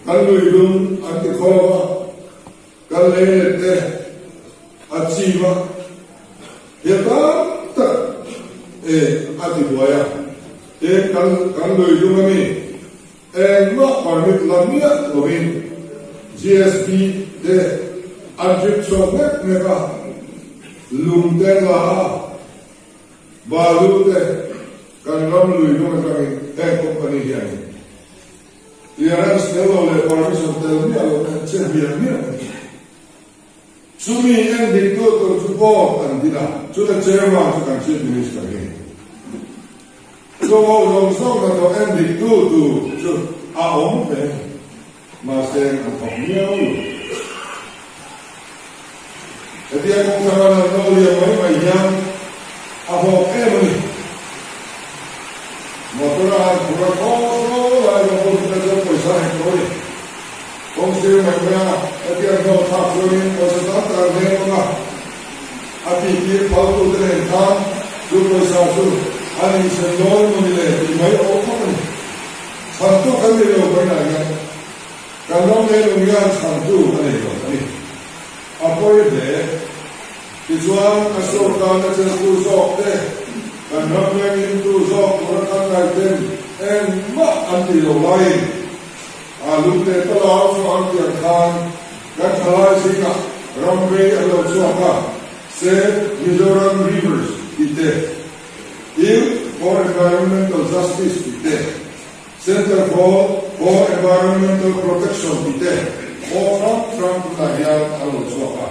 A: kan luidum anti kolwa, kan lelete, aciwa, ya tak ati buaya kan lui dung ami ma permit lamia lovin GSP de adjip chomet meka lumte la balu de kan ram lui dung kami company hian clearance level le permission tel mi alo che bian mi sumi en dictator support and dina to the chairman to kan chief minister again so long song that the en dictator to a om pe ma sen an thong miao dia kong sama na no dia mai yang a ho em motora pura ko la no ko ta jo paisa hai ko kong se mai na dia no tha ko ni ko sa ta ne ko na ati ki pau tu de tha ju paisa su ani se no mo ni le mai o ko ni san tu kan le o bai na ya kan no le lo ya san tu ani ko ni apoi de Tujuan asalkan aja tusok deh, karena yang tusok mereka ngaiten, mak anti lain, alun deh telah soal tiangkan, dan salah sih ramai ada suaka, se Mizoram Rivers kita, for Environmental Justice kita, Center for Environmental Protection kita, orang pengajian ada suaka.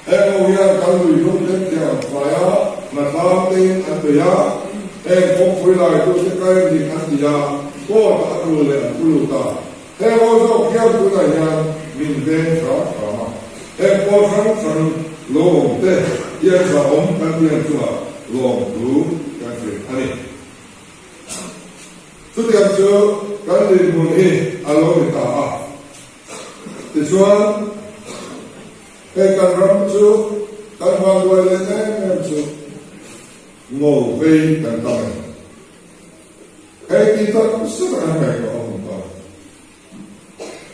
A: We are going to look at the fire, Nathanael, and the Yah, and hopefully I do the kind of the Yah, or Akul and Kuluta. They also care to the Yah, mean Ben Trama. And for some long death, yes, a home country and to a long blue country. Honey. So the answer, Kandi Muni, along with Taha. This one. Kan ram chu kan wang wai le ne chu ngô vei kan ta kai ki ta su na mai ko on ta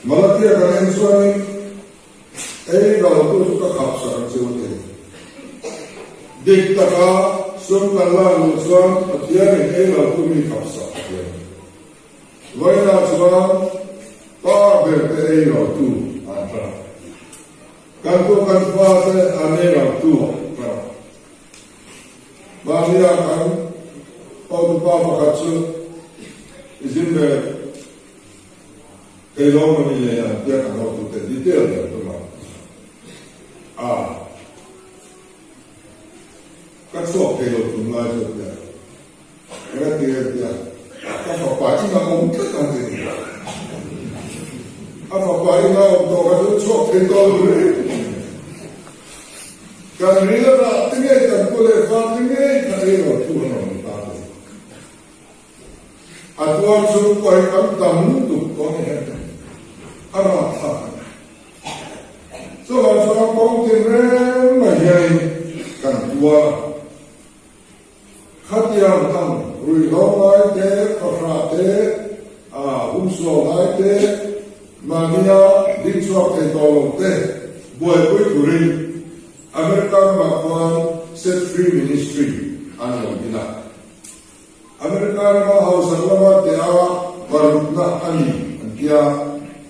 A: malakia kan en suani ga tu ka khap sa chu te dik ta ka sum kan la lu suan atia ne ga tu mi khap sa vai na chuan pa ber te ga tu an ta Kanto kan fase anera tuo, Bania kan au papa katsu izimbe keloma ni ya dia kan au te detail ya tuma. Katsu kelo tuma jo dia. Era dia. Apa pati na mo kan dia. Apa pati na o to so kelo Kan rila na tingay kan kule fa tingay kan rila tu na mata. Atuan suruh kau kan tamu tu kau ni ada. Apa ta? So kalau kau kira macam kan tua. Khatiar tam ruilau lai te, kafrate, umslo lai te, mania dinswak te tolong te, buat kuring. American Bakuan Set Free Ministry ano gina. American House Lama Tiawa Barutna Ani Antia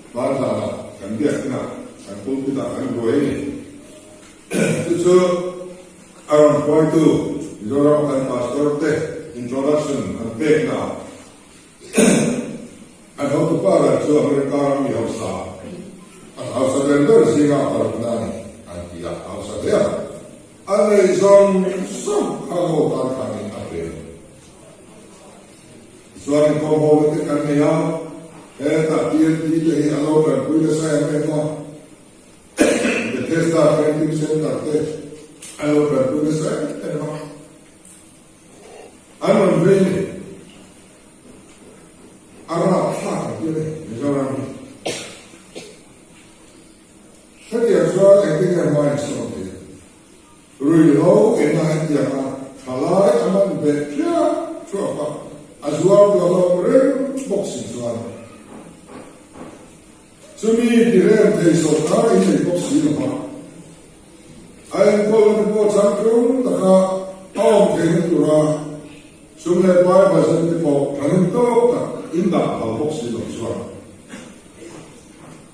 A: Bartala Kandia Kina and Pulpita and Goeni. So around point two, Zoram and Pastor Te introduction and back now. And how to power to American House. House of Elders Singa Barutnani. Ya, harus ada ya. Ada isam kalau kami ada. Soal kau itu kan ya, tak dia jadi kalau berkuda saya memang. Bethesda Training Center teh, kalau berkuda saya memang. Anon begini, Arab tak dia ni, Setiap soal yang main seperti itu. Ruiho enak yang halai aman betia cuaca. Azual dalam rem boxing soal. Sumi direm dari sota ini boxing apa? Ayam kalau dibuat cangkrum, tak awam kena turah chúng ta quay và dân cái bộ thằng tốt cả in đạo hậu bốc xí lộn xoay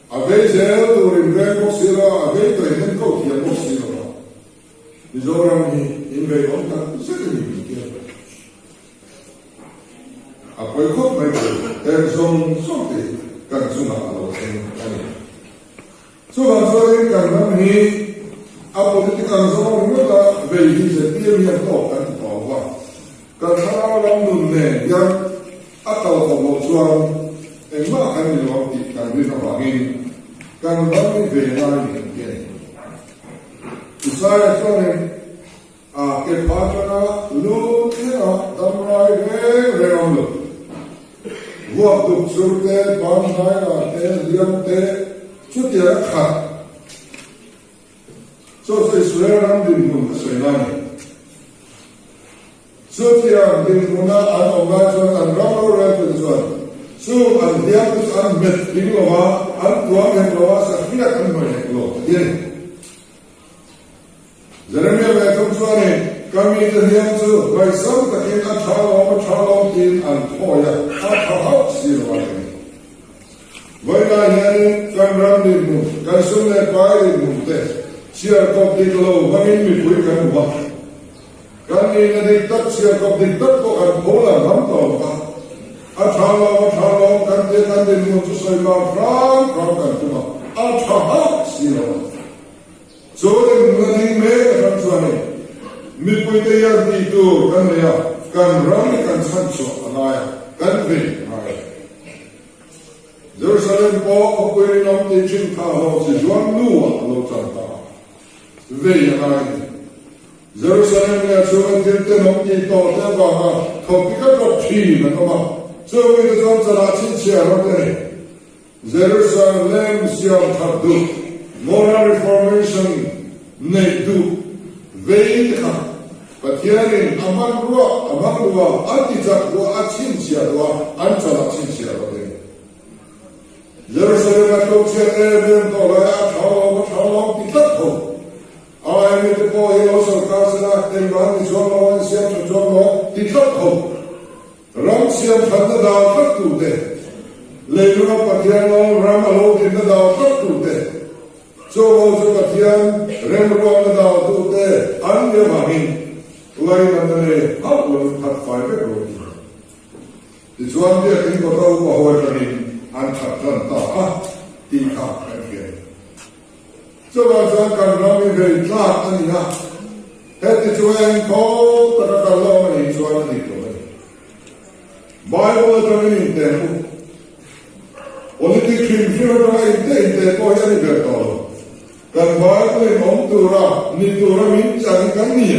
A: à bây giờ tôi đến đây bốc xí lo à bây tôi đến câu chuyện bốc xí lo bây giờ rằng thì in về ông ta rất là nhiều kia à quay khúc mấy cái em dùng số thì cần dùng nào là em anh số là số em cần làm gì à political zone nữa là về thì sẽ tiêu nhiên tổ cần tổ vào cần thao làm nền nền yang à tàu của một chuan em mà anh đi làm thì cần đi làm gì cần làm về lại những cái thì sai cho nên à cái phát cho nó luôn thế nào đâm ra cái làm được vua tục sur te ban hai là te liam te chút tiền khác so sai sửa làm din mun sai này chút tiền din mun an ông ba cho an rau ra cho cho so an dia tu an met din lo wa an tua men lo wa sa khia kan mo ne lo tiền Jeremia về trong số này kami terlihat tu baik sam takin athalau tin an thoya athau silwan vậy là hiện kan ram din mu kan sun le pai din mu te chia cop đi lâu và mình bị quỷ kan wa kan ni na đi tất chia cop đi tất có kan khola lắm to wa athalau kan din mu tu sai ma ram kan tu ma athau silwan so den ngani me kan suani mi pui te ya ti tu kan ya kan ram kan san so anaya kan ve mai Jerusalem po ko pui nom ti chin tha ho si juan nu lo chan ta ve anai Jerusalem ya chuan ti te nom ti to te ba ha ko pi ka ko thi na no ma so we the son sa la chin chia ro te Jerusalem siam thadu moral reformation nei du vei kha pathianin amang ruwa atijak ruwa achin sia ruwa anchala chin sia ruwa Jerusalem atok sia ben to la thao ti tat ho ai mi te po hi lo so ka sala ten ban ni so lo sia cho lo ti tat ho ram sia thanda da tat tu de le lu na pathian lo ram alo tin da tat tu de so ho so pathian rem ro na da tu de an ye ma hin lai na ne ha lo that fai be ro ti chuan dia kin ko to ko ho ta ni an that tan ta ha ti ka ka ke so ba chuan kan ro mi ve tla ani na he ti chuan ko ta ka lo ma ni chuan ni ko Bible ta ni te Oni ti kin firo ra inte ko ya ni be to kan Bible nom tu ra ni tu ra min chang kan ni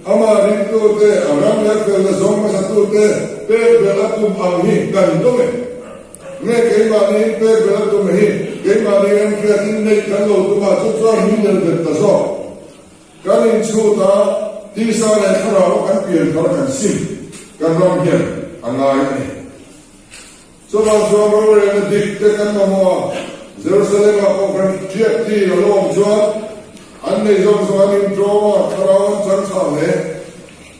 A: ama rin tu te aram ya ke la zong ma sa tu te pe be la tu ang hi kan do me nge ke ma ni pe be la tu me hi ke ma ni en ke tin nei kan lo tu ma chu chu min der be ta so kan in chu ta ti sa le khara kan pien kan kan sim kan rom hian angai ni so ba so ro re na dik te kan mo Jerusalem ko kan tiek ti lo chuan an nei zong so an in tro kharawan chan sa le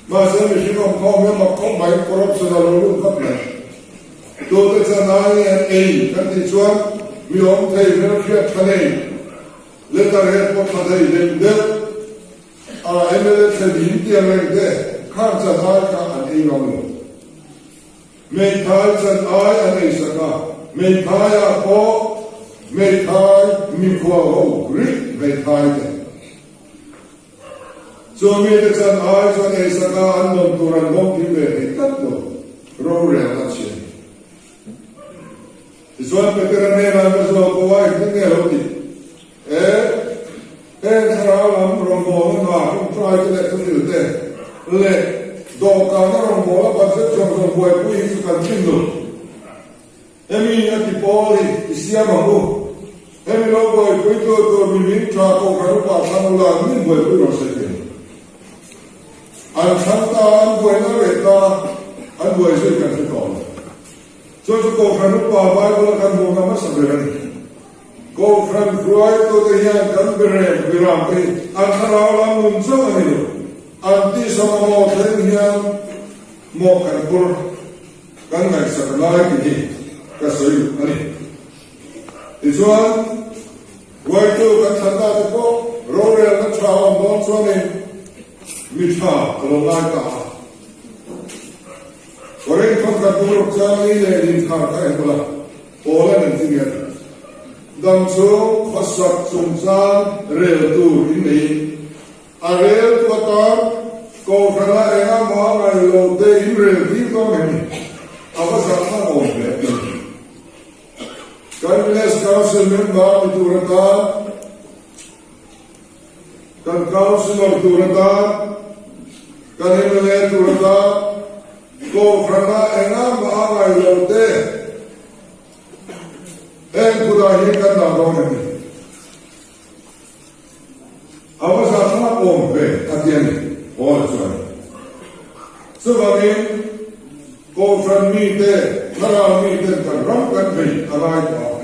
A: ma se mi shi kom ko me ma ko mai corruption lo lu ka ne to te chana ni an ei kan ti chuan mi om thei me khia thanei le ta re ko thadei le de a emele se din ti le de khan cha ha ka an ei lo me thai chan ai an ei sa ka me thai a ko me thai mi ko ho ri me thai de so me te chan ai so nei sa ka an nom turan nom ki me he tat do ro re na chi so pe te ne na me so ko ai te ne ro ti khara lam ro mo na ko try to let you te le do ka na ro mo la ba se chong so boy pu yi su kan chin do emi ya ti poli isia ma mo emi lo boy pu to mi min tra ko ka ro pa sa la min boy pu ro se te an thanta an boy na re ta an boy se kan se ko so ko ka ro pa ba ko kan mo na ma sa be ni ko fran fruai to de ya kan be re bi ram pe an khara la mun so ni an ti sa mo the ni ya một căn bur căn ngày sập lại thì cái sợi này thì chuan quay tu căn thân ta thì có rồi là nó chào món chuan này mi chào còn lại cả Orang kan katur cari le di kharkai pula, olah nanti ni. Dan so khasat sumsan rel tu ini, arel tu atar kau kena enam mahal lo te in rel di kau ni, apa sama kau ni? Kan bilas kau semua itu rata, kan kau semua itu rata, kan ini itu rata. Ko frana enam bahagai lote, kudahi kan nabong ni. Apa sama ombe katian ni, orang cuai. Sebabin ko fran mite, nara mite kan ram kan beri alai kau.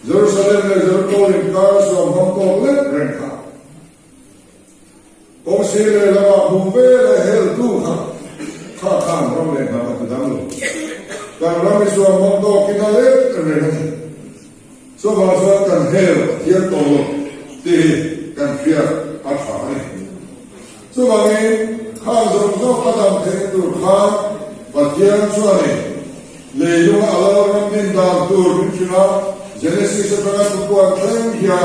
A: Jerusalem le Jerusalem kau so Hongkong le rengka. Ko sile lama bumbe le hel tu ha. Khan ram le na tu dam lo kan ram so mong to kinale re so ba so kan hel hier to lo ti kan fia a tha ni so ba ni khan so padam the tu khan ba tian so ni le yo ala ram din da tu chuna genesis se pa tu ko an ya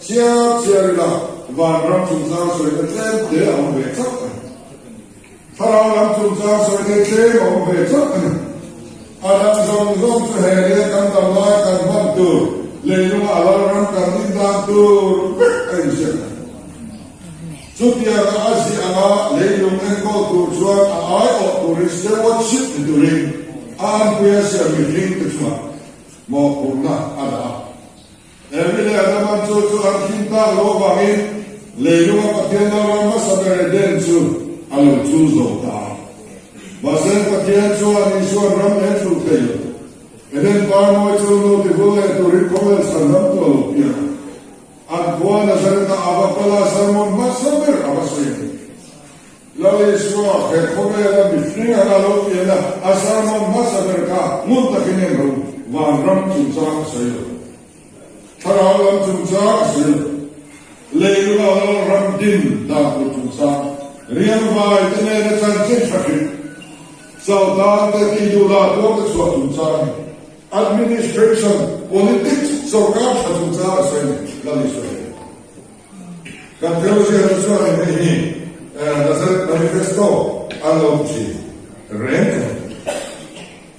A: chia la ba ram chung sa so ni de am ve cha Farao làm chủ gia soi thế chế bảo vệ chất Adam dòng dòng cho hệ lệ căn tầm lai căn văn tử Lê nhung ả lao răng căn tin đàn tử Anh sẽ Chút tia là á sĩ ả ngã Lê nhung anh có tù chuan ả ái ổ tù rì sẽ vất shit tù rì An quê sẽ bị rinh tù chuan Mô cụ nà ả đá Em lê Adam ăn cho anh kinh ta lô vàng in Lê nhung ả thiên đà răng mà sá bè rè đen chu Alam chu zo ta. Basen pathian chu ani chu ram le chu thei. Eden pa mo chu no ti bole to ri komel sanam to pia. An bua na sar ta aba pala sarmon ma saber aba soye. Lale swa ke khome la bi fring ala lo pia na asarmon ma saber ka mun ta kine ro wan ram chu sa soye. Thara lam chu sa soye. Le yu la ram din da chu sa Rian vai tene na chanchen fakir. Saudan te tidula to te suatunsan. Administration, politics, sorkar suatunsan sen lali soe. Kan teologi suara ini dasar manifesto alauci. Rent.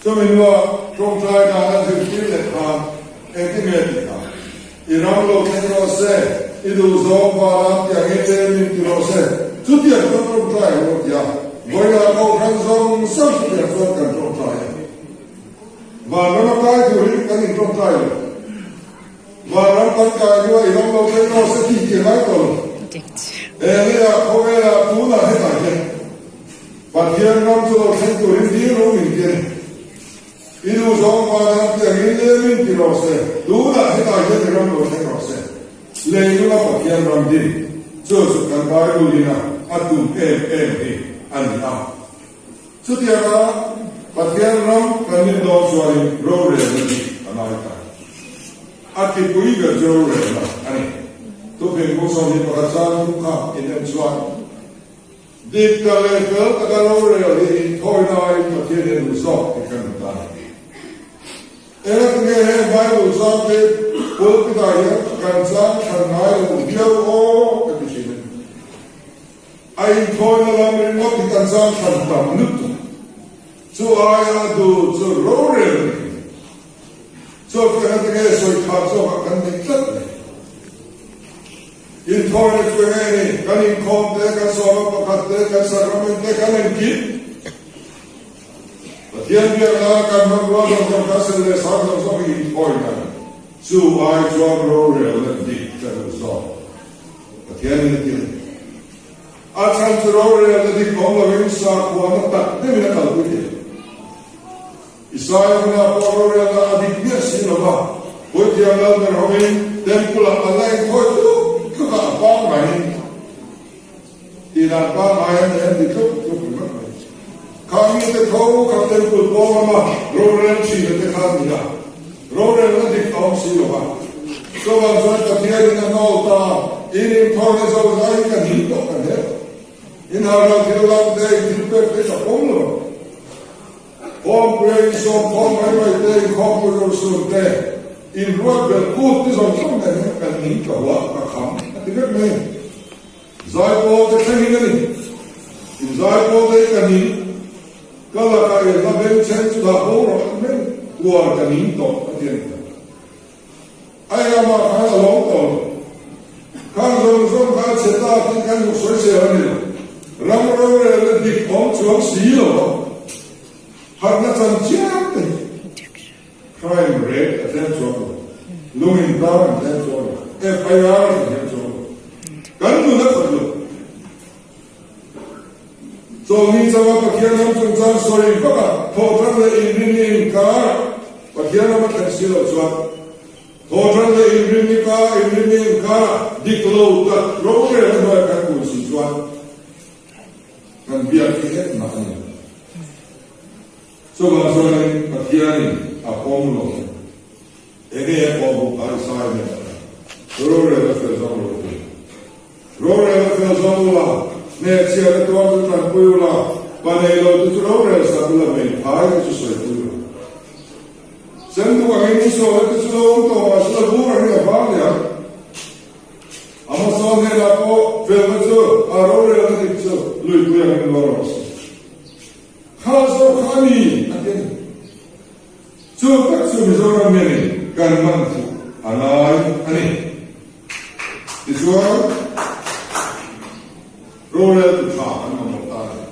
A: So menua from try na na zikir le ka etimetika. Iran lo kenro se idu zo barat ya ngete min kilo se. Chút tiền con trông trai một giờ, với là câu khăn dòng sắp chút tiền con cần trông trai, và nó cái thì cái gì trông trai, và nó con cái như vậy nó lâu thế nó sẽ chỉ tiền lái rồi, bây giờ không phải là phú là hết tài tiền, và tiền năm cho thành tuổi đi nó mình tiền, đi đâu giống mà năm tiền đi mình thì nó sẽ đủ là hết tài tiền thì năm rồi thành nó sẽ, lấy nó là tiền làm gì, cho sự cần phải đủ đi nào. Atum ani am. Sutiara patian ram kanin do suai rore ni anaita. Aki puiga jore na ani. To ben ko so ni pakasan ka inen suai. Dik kale kel tagalore li thoi nai patian ni so kan ta. Era ke he Bible so ke ko kita ya kan sa kan nai dia o ai thôi là làm mình mất thì cần sao thành tầm nước chú ai do chú rối chú phải hết cái soi tháp chú phải cần định chất in thôi là chú nghe này cần in không thế cần so với bậc thế cần sa ramên thế cần in kít và thiên địa là cần mặc lo trong các sự lệ sáng trong số in thôi là chú ai cho rối là định chất rồi và thiên địa Achan churore la di kom la vin sa ko na ta de mina ka ku de Isaya na porore la di bi si no ba ko ti ala na hoin tempul ala ko tu ko ka ba mai ti la ba mai na di ko ko ka mi มีแต่เขาขับเต็มตัวกองมาโรงแรมชีวิตแต่ข้ามนี่นะโรงแรมนั้นดิบท้องสิหรอวะก็วันส่วนกับที่ไอ้นั่นเอาตาอินทองในโซนนั้นกันหินตกกันเนี่ยอินหาเราที่เราได้ที่เป็นที่สะพงหรอพอเปลี่ยนสมพอไม่ไปเต็มข้อมูลสุดเต็มอินรวดเป็นพูดที่สองต้องกันเนี่ยกันหินกับว่ากับคำที่เกิดไหมใจโปจะใช่หินกันนี่ใจโปได้กันหินก็ละกันเราเป็นเช่นสุดาโบเราไม่กลัวกันหินตกกันเองไอ้เรามาข้างหลงตกข้างลงส่งข้างเสตาที่กันอยู่สวยเสียนี่เราเราเรื่องดิบของชวนสีหรอหันหน้าจันเจ้าเลย crime rate attention lumin down attention FIR attention กันดูนะคนดูso มีสวัสดิ์เขียนน้ำจงจานสวยก็แบบโทษทันเลยอินดินิงการปัจจัยน้ำมันเป็นสิลสวัสดิ์โทษทันเลยอินดินิงการดิกโลตัดโรคเรื่องอะไรกันกูสิสวัสดิ์กันเบียร์ที่เห็นมาเนี่ย so บางส่วนปัจจัยนี่อาคมลงเอเดียพอบุกไปสายเนี่ยโรคเรื่องเฟลซองโรคเรื่องเฟลซองละเนี่ยเชื่อตัวจุดนั้นคุยละวันนี้เราจุดโรคเรื่องสัตว์ละไม่พายจุดสวยคุยละเส้นตัวนี้มีส่วนที่สุดตัวมาสุดบูรณีบ้างเนี่ยอามาสอนเนี่ยเราก็เฟลมาจุดอารมณ์เรื่องที่จุดลุยคุยกันมาแล้วข้าศึกข้ามีอะไรจุดตัดสุดมิโซรามินี่การมันฟุอะไรอันนี้ที่สุดโรเรตุชากันมาหมดเลย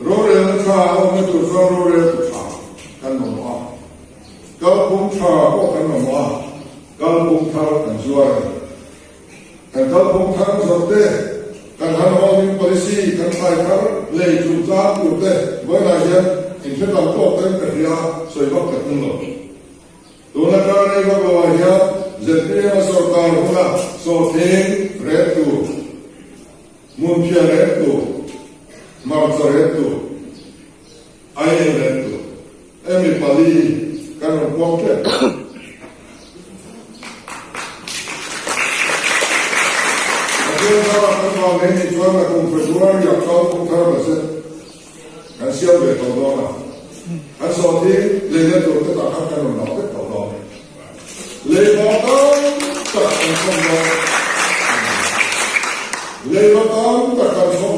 A: โรเรตุชาเอาไม่ตัวโรเรตุชากันมาหมดกัลปุ่มชาก็กันมาหมดกัลปุ่มชากันสวยแต่กัลปุ่มชาสุดเด็ดกันหันมองเป็น policy กันใส่กันเลยจุดจ้าจุดเด็ดเวลาเย็นอินเทอร์เน็ตก็เป็นกระเทียมสวยมากกันหมดตัวนักการเมืองก็ว่าเยอะเจ็ดปีมาสุดการหัวโซเทนเรตุมุนเชียเรตุมาร์ซเรตุไอเอ็นเรตุเอมิปาลีกันรุ่งพวกเจ้าเรื่องที่เราทำมาในช่วงของเฟบรุยอยากเข้าคงทำแบบนี้กันเสียเวทตัวนะอันสองที่เรื่องตัวที่ต่างกันหน่อยก็ตัวเลยบอกต้องตัดกันสองเลยบอกต้องตัดกันสอง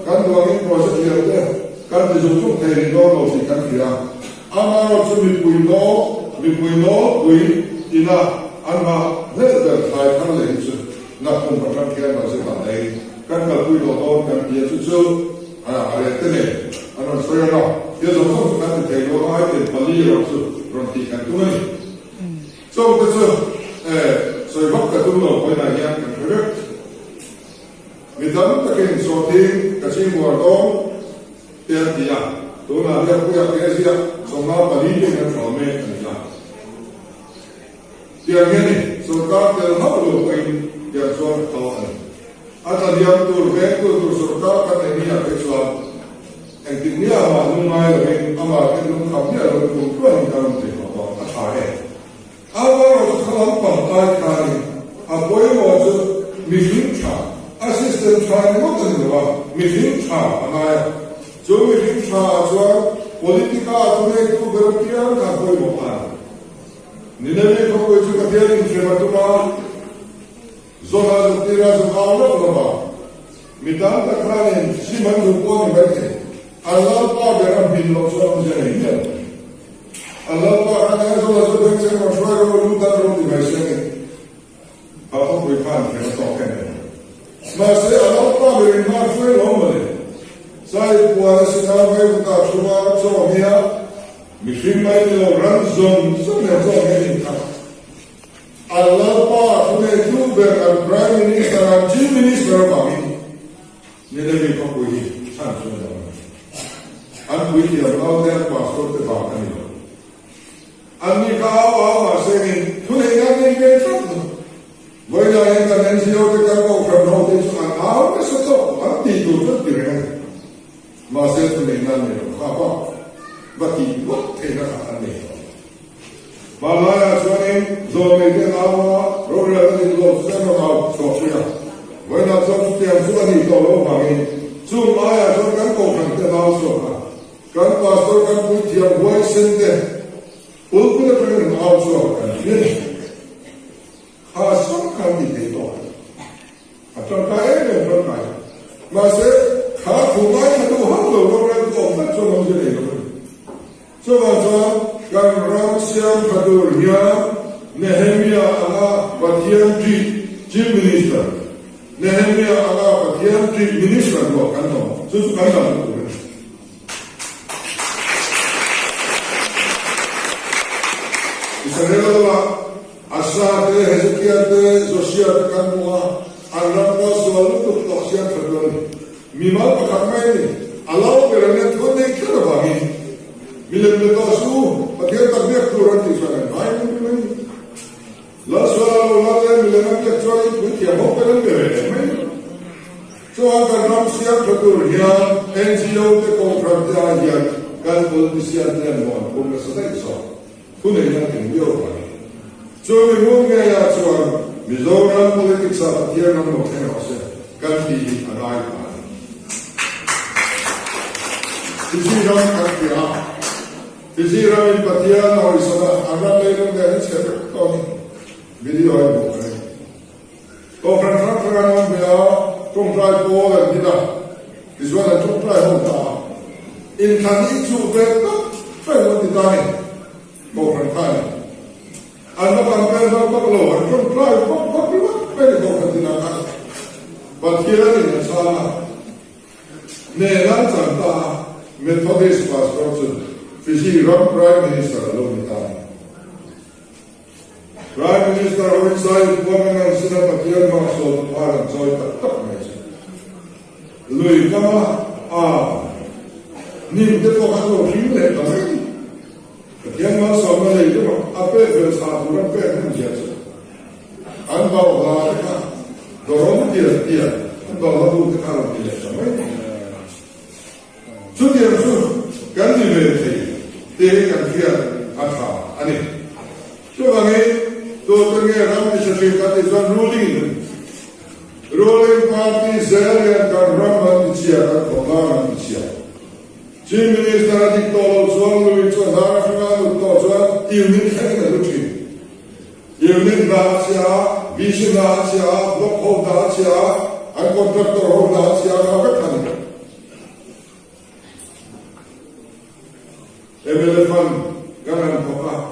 A: กันตัวนี้พอจะเกี่ยวเนี่ยกันที่จะต้องเทนิโดเราสิกันเกี่ยวอามาเราจะมีปุยโนปุยอีน่าอันมาเลือกใครทั้งเลยสุดนักคนประกันเกี่ยวกับสิ่งต่างๆกันกับปุยโนกันเกี่ยวสุดอะไรตั้งเนี่ยอันนั้นสวยเนาะเดี๋ยวเราต้องการจะเทโลให้เป็นผลิตเราสุดรอนที่กันตัวนี้so itu sebab ketua pada yang kedua, kita mungkin sorting kasih muardo dia, tu nak dia punya kerja, semua balik dengan ramai kerja. Dia ni, surga terhadap orang yang suara tahu. Atau dia tu surga kan ini apa suara, yang dia mahu mai orang amal itu kami ada tujuan dalam hidup apa. Awal kalau pakai apa yang wajib misalnya asisten saya macam ni lah misalnya mana jo misalnya jo politika atau itu berarti apa yang bukan ni nanti kalau itu kerja ni siapa tu mah zona zona zona apa minta kerana si mana tu ni berarti Allah tak beram bilang soal macam ni Allah Taala zona zona yang masyarakat lutar roti macam apa bukan kita token masih Allah Taala beri maksud lomba saya buat sekarang kita cuma soalnya mungkin mai orang zon sebenarnya ini Allah Taala punya juga Prime Minister dan Chief Minister kami ini lebih populer sangat aku ini orang yang pastor terbaik ini Ani kau masih ni, tu ni yang ni kita tu. Boleh yang kita nanti kita kau kerana itu an, awak sesuatu, anti tu tu kira. Masih tu ni yang ni, apa? và thì bất thể là cả này mà lại cho nên rồi mình cái nào rồi là cái đồ sẽ nó vào sổ kia với nó cho tiền số đi tổ lô mà mình chung lại cho cái cổ phần cái nào sổ à cái pastor cái bút tiền quay sinh đấy ủa cái cái nào sổ cái này khá sống khăn gì thế đó trong cái này trong cái mà sẽ khá phụ nói cái đồ hết rồi nó đang còn rất cho nó như này rồi cho mà cho cái rau xiêm cái đồ nhá Nehemia aga Pathian chief minister Nehemia aga Pathian chief minister lo kan no so kan no Israel la asa te Hezekiah te Josiah te kan mo alam ko so lu to sia thadon mi mal pa khamai ni alaw perane thone kala ba mi milen me to su Pathian tak dia turan ti sa ai ni la sola la le milena ke choi puti mo pelen bere mai so aga nam sia pratur ya NGO te konfrontia ya kan politician te mo ko me sa dai so kune ya te yo ba so me mo me ya so Mizoram politics sa tier nam mo te ho se kan ti anai ba isi ram kan ya isi ram in patia na ho sa aga le no de se ko ni video ay mo kare to kan ran bia tong trai po la ni da iswa na tong trai ho ta in kan i chu ve to fa mo ti dai mo kan kai an ma kan pe so ko lo tong trai ko pe ko kan ti na ka ba ti la ni sa ne lan san ta Methodist pastor Fiji Ram Prime Minister lo ni ta Prime Minister Hoinsai woman and Sina Pathian Marshal Paran Joy Tak Measure. Lui Kama Nim de Fokato Himle Tamaki. Pathian Marshal Malay Demo Ape Versa Turan Pen Jets. Anbao Laka Doron Dia Anbao the Karam Dia Tamaki. Sudian Su Gandhi Vete They can fear Ata Ani. So again तो तंगे राम निश्चय करते हैं ruling party Zerya kan Ram Nicia kan Kogar Nicia. Chief Minister adik tolong soal luit soal harapan untuk soal unit kan lucu. Unit Dacia, vision Dacia, block hole Dacia, and contractor hole Dacia apa kan? Emelefan kanan kopa,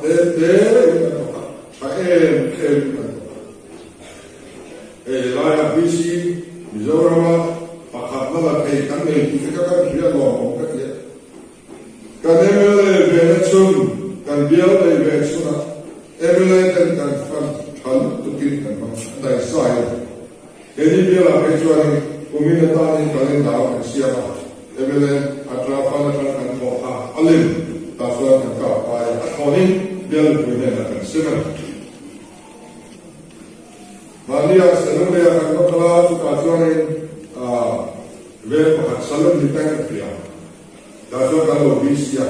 A: Laya visi Mizoram pakatna la kai kan ne kita kan dia ngomong kan ya kan emele benetsun kan dia le benetsuna emele kan hal tukin kan dai sai ini dia la kecuali komunitas ini kalian tahu siapa emele atrapan kan koha alim tasawuf kan apa ya koni dia punya kan sebenarnya Maria sebenarnya akan berkelas kasuanin verpahat salam di tengah dia. Kasuan kalau bisnya,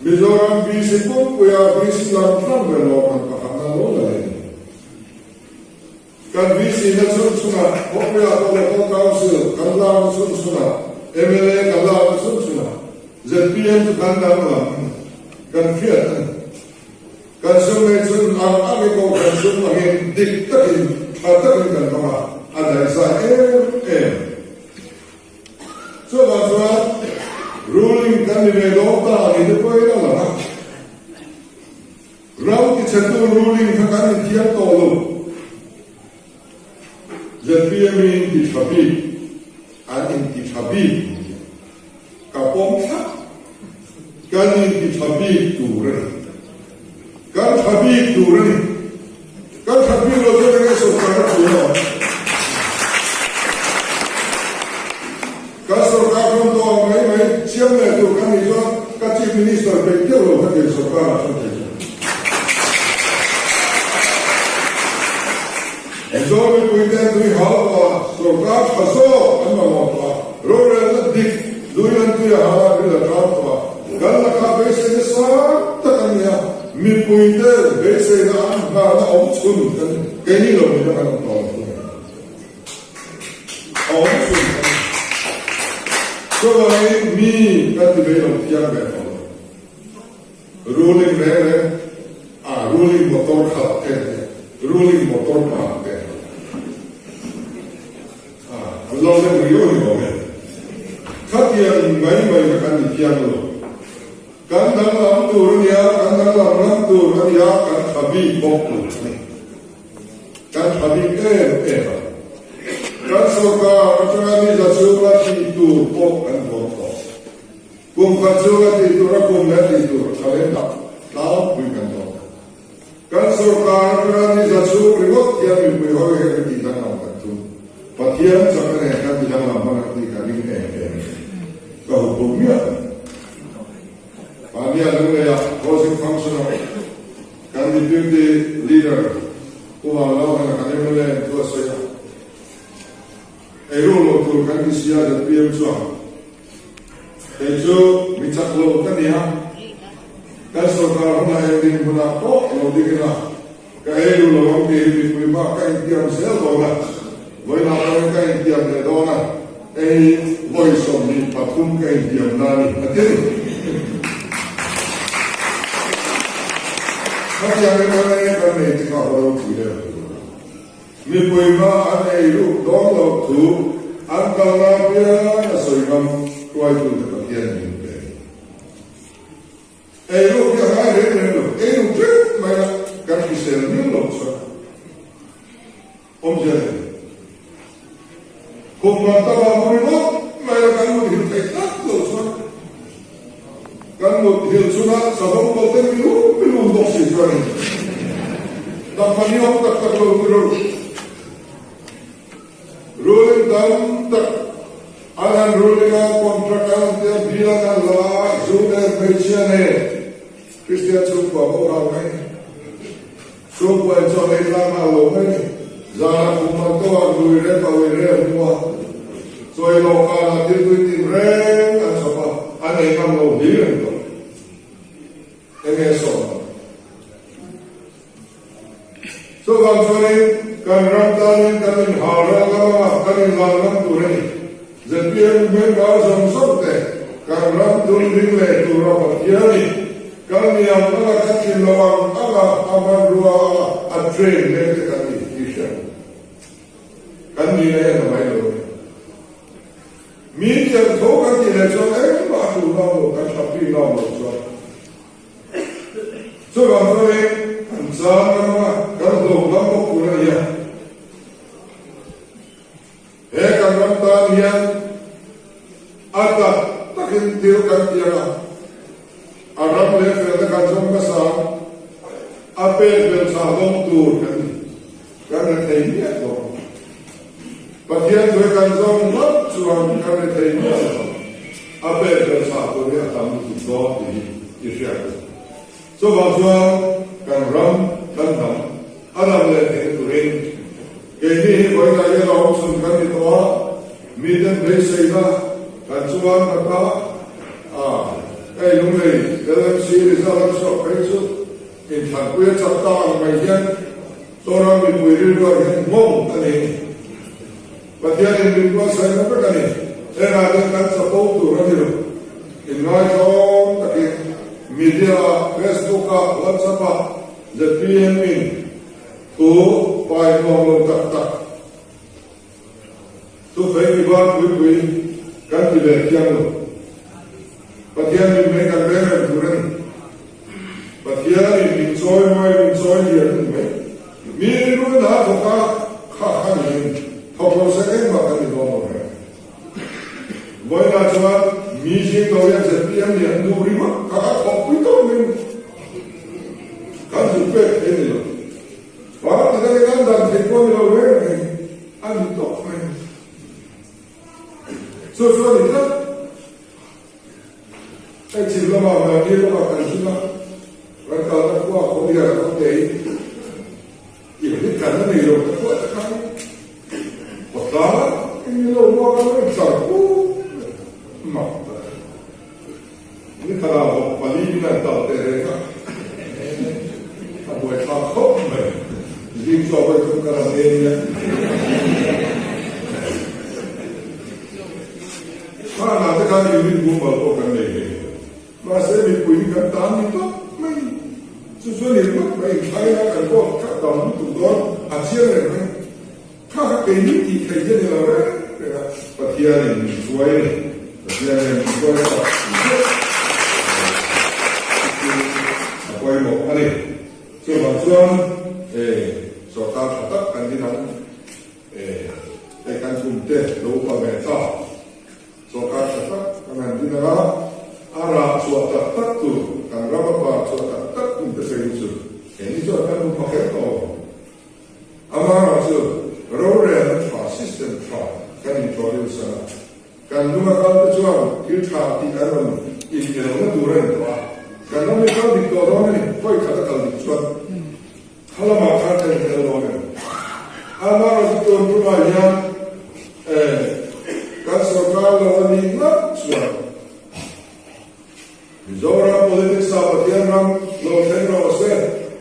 A: Mizoram bisi pun punya bisi lantan berlawan pahaman lola ini. Kan bisi nasun sunat, punya local council, kanlah nasun sunat, MLA kanlah nasun sunat, ZPM tu kanlah malam, kan fiat. Consumer sun agricultural consumer in dictating kan kama ada isa so that's ruling kan ni melota ni depois lah raw ki chatu ruling kan ni dia tolo ZPM di Thabi an di Thabi kapong kan di Thabi turun kan Habib turun, kan Habib logo dengan sokara punya. Kan sokara pun tu mai siapa tu kan itu kan chief minister betul logo dengan sokara tu. Enjoy kita tu hal sokara paso, anda mau apa? Roda dik, dua tu hal kita trauma. Kan nak sáng tất anh nha mình quỳ thế để xây ra và nó ống xuân cái này là mình đang làm to ống xuân cho nên mi cái gì vậy ông tiếng về ruling về ruling motor khát thế ruling motor khát thế lâu lên nhiều nhiều vậy khát tiền mấy mấy cái cái gì tiền rồi kan dalam turunnya kan dalam turunnya kan habib bokul kan habib kan soka organisasi itu bok kan bokol kumpulan itu rakyat itu kalian tahu bukan tahu kan soka organisasi reward yang dibuat di dalam itu patian sebenarnya kan di dalam mana di kali ini kau hukumnya Kami adalah closing functional kan deputy leader kumalaw na kanimule tua saya lo tu kan disia da PM suam ejo micak lo kan ya kan sokar na din muna ko lo digina ka lo ang di prima ka indiam sel dona boy na ka indiam de dona voice of the patum ka indiam nani atin Tapi yang mana kan ini kalau orang tidak, mipuima ane itu dong tu, angkal lapia nasoikam kuai tu terpakian ini. Itu dia ada itu trip mana kan kisah ni loh so, jadi, kumanta bapuri loh, mana kan mungkin tak loh so. Kan mungkin sudah sabun boten belum dosis kan. Dapat ni orang tak belum. Ruling dalam tak. Alan ruling kontrak dia bilang Allah sudah berjaya. Kristian sumpah orang ni. Sumpah jodoh lama lama ni. Jangan kumanto aguire kawire semua. Soal lokal itu timren apa? Ada yang mau bilang. Eso. So bangsa kan ramdan kan harala kan lalang turen. Jadi mereka samsate kan ramdun dinle turap tiani kan yang mana kecil lawang ala aman dua train mereka kan isya. Kan dia yang namai lo. Media thokar dia so baru lalu kan tapi lalu so. So bangsa sama kalau lama kurang ya. Kan ramdan yang ada takin kan dia Arab level kan sama sah apel bersahom tur kan ini itu. Bagian dua kan sama cuman kan ini apel bersahom dia tamu tu di Israel. So bangsa kan ram kan ham Arab level turin. Ini boleh aja orang sunkan itu Miden bersihlah kan cuman kata lumai dalam siri dalam sok itu intan kue cakap macam seorang ibu ini dua yang mom tadi bagian yang dua saya apa tadi saya ada kan support tu kan itu ingat dong tadi media Facebook WhatsApp jadi ini tu pai ngomong tak tu baik ibarat kue kan tidak kian lo Bagian yang mereka benar turun, bagian yang mincoy dia tu miru dah buka kahan ini, kalau saya makan di bawah ni, boleh nak cuma misi kau yang setiap yang duri mak kakak kopi tu ni, kan super ini lo, orang kita kan dah tekor ni lo ni, anu top ni, so ni Kecil lama dia makan semua. Mereka tak kuat, kau dia tak kuat. Ini kerana ni lo tak kuat kan? Betul, ini lo makan besar. Mak. Ini kalau balik đi là tàu để đấy cả buổi thao khóc mày riêng cho với không cả làm nên nhé mà là tất cả những người mua bảo cần này mà sẽ bị quỷ cần tám như tốt mày suốt ngày mất mày thấy là cần có các đồng tụ đó chia này mày các cái gì thì thấy như là đấy và kia này suy này và kia này suy là quay một cái này cho bằng chuông so ta cho tất cả những cái căn cùng tết lúa và mẹ sao so ta cho tất cả những cái đó ara so ta tất tu càng ra ba so ta tất cùng cái gì chứ cái này cho ta cũng phải hiểu amara so rồi là system cái này cho đến sao càng lúc mà cái chuông kiểu thà thì cái nó in cái nó đủ rồi đó cái nó mới có bị to đó này phải khá là cần chuông kalau makan dan keluarga, amar itu rumahnya, kan serkal lawan ingat suara. Zora politik sahabat yang ram loten rose,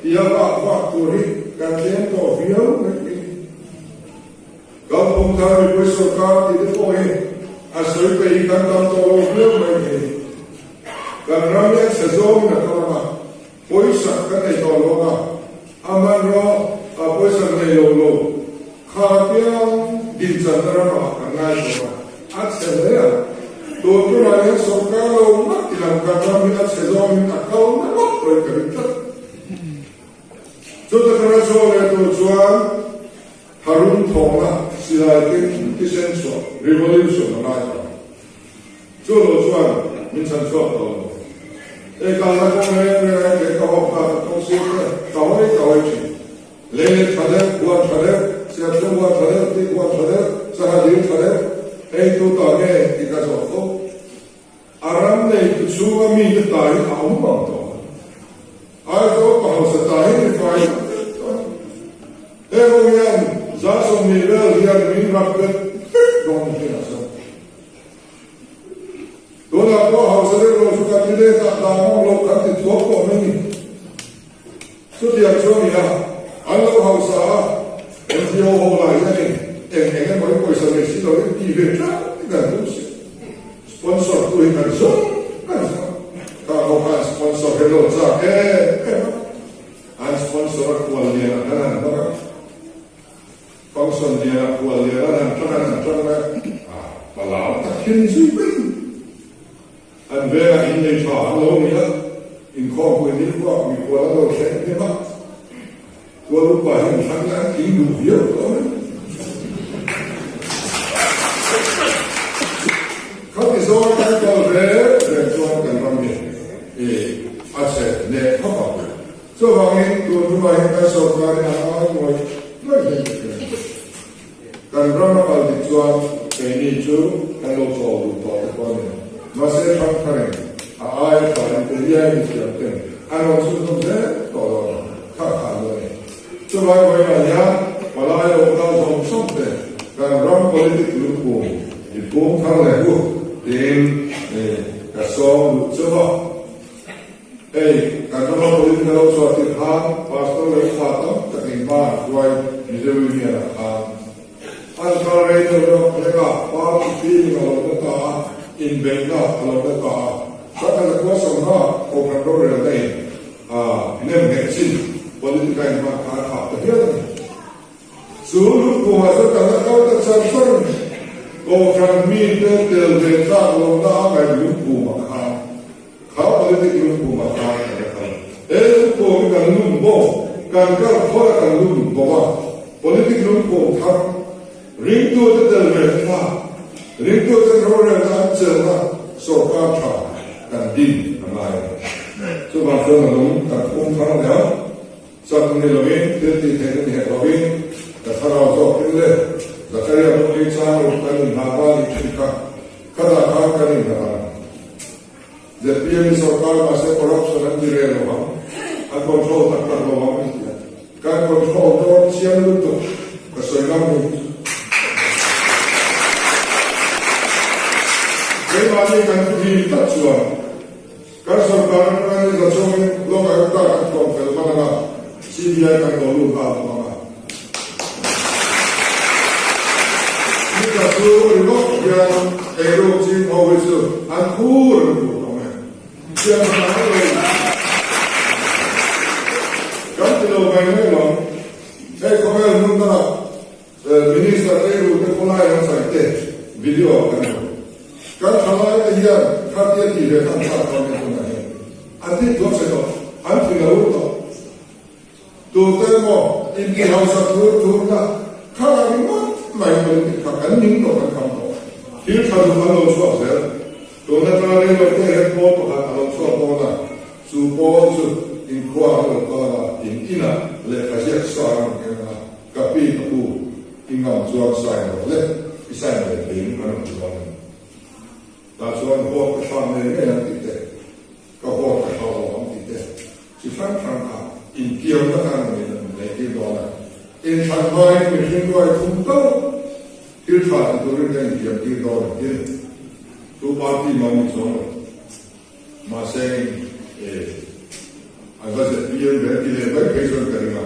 A: dia waktu ni kan dia to viau ni. Kalau pun kami serkal tidak boleh asal ikan tam to viau ni. Kan ramai sezon nak kalau boleh sakkan itu loga. Amaro apa sebenarnya lolo, kapiang di sana apa ngai tu, asalnya, doktor ayah sokalo mak dilangkah kami asal akal nak berkerja. Jodoh kerana soal itu jual harun thonglah silakan kisenso revolution mana? Jodoh jual minsan soal. Kalau aku mereka hafal konsep kawai lele thade buat thade siapa buat thade ti buat thade sahaja thade itu tanya kita jawab aram ne semua mi tahu aku bangto aku kalau setahu fai yang zasum mira yang mi rapat dong kita Dona ko hausare lo suka tile ta damo lo kan ti thoko meni so dia choni ya allo hausa NGO ho la ya ni en mo ko sa ne si lo ti ve ta ga dus sponsor tu kan so ka ho ka sponsor hello za an sponsor ko dia na ba function dia ko dia na balao ta kin su anh về anh đi thọ lâu nữa in kho của những con mình qua lâu sẽ thế mà qua lúc bảy mình sáng sáng chỉ đủ việc thôi không thì do cái câu về cho cần làm gì thì anh sẽ để khóc học cho bằng những tuần thứ bảy cái số cái này anh ngồi nói gì cần làm cái gì cho cái này chú anh lâu sau đủ to cái con này masih pakai ayat ayat dia ini siapa? Anak susu saya kalau kakak lagi. Coba bagaimana? Kalau ayat orang somsomte, kan orang politik lupa, itu kan lego, dem kasih coba. Kan orang politik kalau suatu hal, pastor lagi fatah, terima, buat misalnya ni lah. Antara itu orang mereka, pastor pilih kalau kita in Bengkok kalau kita kalau kuasa mana orang orang lain nem mengecil politik yang macam apa dia seluruh kuasa kalau kau tersasar orang minta terbentak kalau dah agak lumpuh maka kau politik lumpuh maka kau kan lumpuh kan kau kan lumpuh politik lumpuh tak rindu terbentak Rindu terhormat dan cerah sokap dan din amai. Sebab itu kan umpan dia satu ni lebih tertidur ni lebih terharap sok ini. Zakariya boleh cakap kan nama dicipta kata kan nama. Jadi ini sokap masih korupsi dan direlok. Kan kontrol tak terlalu ini. Kan kontrol orang siapa itu kesenangan itu. Kembali kan kita jual, các sở ban ngành là trong lúc ấy ta còn phải bắt đầu CBI các tổ chức vào mà như là tôi lúc giờ Euro chính hồi xưa anh khu rồi của ông ấy xem mà nói rồi các cái đồ này nói là hey có phải là chúng ta minister Euro cái con này nó phải thế video cái này các thằng này cái gì các cái gì về tham gia vào cái này anh thích tôi sẽ nói anh thì là út đó tôi thấy mà in cái hàng sản xuất tôi là khá là ngon mày mình phải ăn những đồ ăn không tốt khi tham gia vào nó suốt rồi tôi nói là nếu mà cái hệ thống của họ nó suốt đó là support in khoa học là in ina le phải dễ sao cái là cái pi cụ in ngầm chuột sai rồi le cái sai rồi đến nó là ta chuột bộ cái phần này cái là cái thế cái bộ cái họ làm cái thế chỉ phán phán à in kiều nó thằng này là cái đó là in thằng vai mình hiện tại không tốt cái thằng tôi đang cái đó là cái tôi bảo thì mà mình sống mà xem anh nói sẽ bây giờ về thì để mấy cái chuyện cái này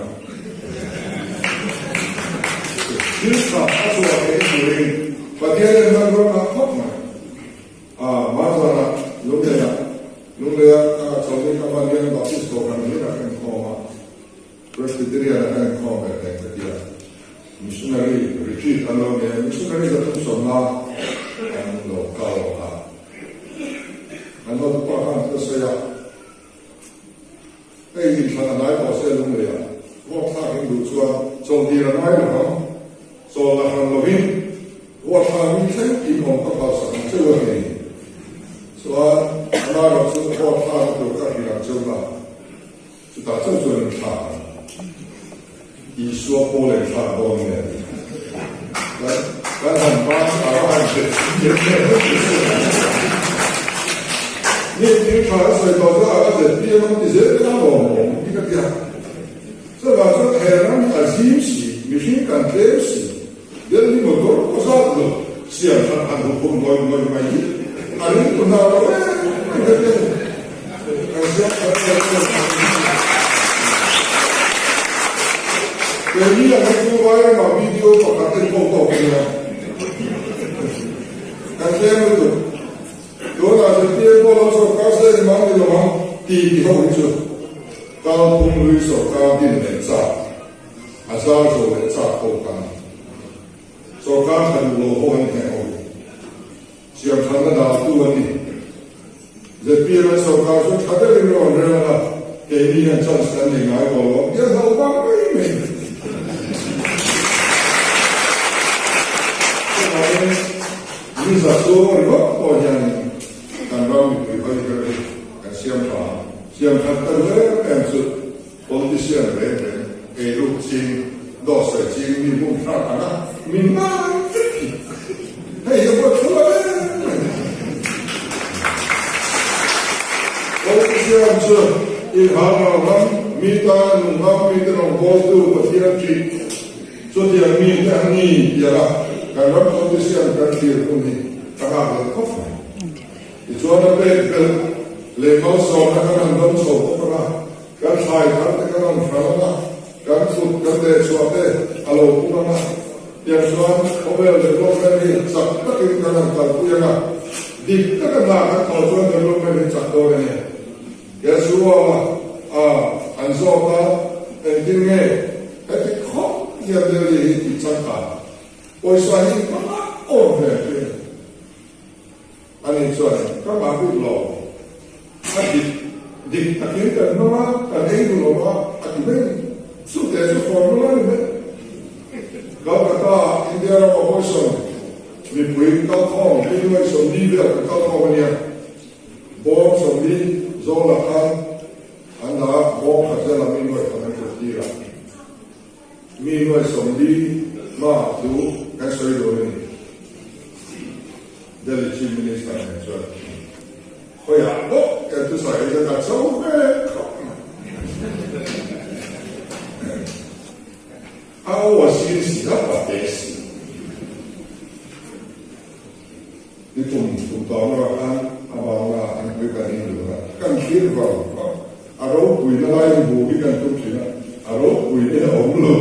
A: nhưng mà áp dụng cái gì và cái này nó rất là khó mà mà là lúc này sau khi các bạn đi vào cái số này là cái khó mà Presbyterian là cái khó về cái kia missionary retreat anh nói về missionary là không sống nào anh nói cao à anh nói qua hàng cái số ya cái gì thằng này có sẽ luôn rồi à what thằng đủ cho trong đi là nói được không so là thằng nó biết what thằng mình thấy thì không có bao giờ nó chưa được so anh nói là chúng what thằng đủ các cái làm chung là chúng ta chưa chuẩn thằng ý số bố lên thằng bố này cái thằng ba sáu anh sẽ nhận được những khả năng có ra là để biết nó thì dễ cái nào cái cái gì, sau đó cho thầy nó là gì mình cần thế gì, đến khi mà có ra được, xem thằng anh cũng ngồi mày anh ấy cũng nào đó cái anh sẽ cái gì là cái quay mà video của các cái photo kia, anh xem được đó là cái tiền của nó số cá sấu mang đi làm thì không được cao phung lưới số cao tiền để trả sao số để trả không cần số cá thành lô hôn thế thôi xem thằng nó đào tu anh đi giờ tiền là số cao số thằng đấy nó rồi là cái gì là chân sân thì ngài bảo nó biết đâu bao nhiêu mình như giả số nó có nhà càng bao nhiêu cái cái xem thật tới em sự politician về cái lúc chính đó sẽ chính mình cũng phải là mình mang hay là một thứ đấy politician chưa in hàng năm mi ta nông bố tu và thiên trị cho tiền mi ta ni là cái đó politician cái tiền cũng đi các bạn không phải thì cho nó bên lấy máu sầu nó có làm đông sầu có ra cái sai cái làm phá ra cái phút cái để cho thế alo cũng ra tiền cho có bây giờ lúc này thì sắp tất cả cái làm tạo cũng ra đi tất cả là cái thầu cho cái lúc này thì sắp đôi này cái số anh số cái tiếng nghe cái khó giờ đây thì chắc cả ôi sao như quá ổn thế anh ấy nói các bạn biết lo anh đi ta kiến cái nó ta thấy nó anh biết suốt đời suốt phần nó đấy các bạn India là một quốc gia vì quyền cao thong vì người sống đi về cao thong này bom sống đi do là anh đã bom phải là mình người phải làm gì là mình người sống đi mà đủ cái sợi đồ này đây là chief minister này rồi ôi à cái thứ sai là cả số về我心喜的把别喜你懂到了安阿爸阿妈安会干你了 kan kir vào aro quỷ nó lai bù cái kan tu chỉ là aro quỷ nó ổn luôn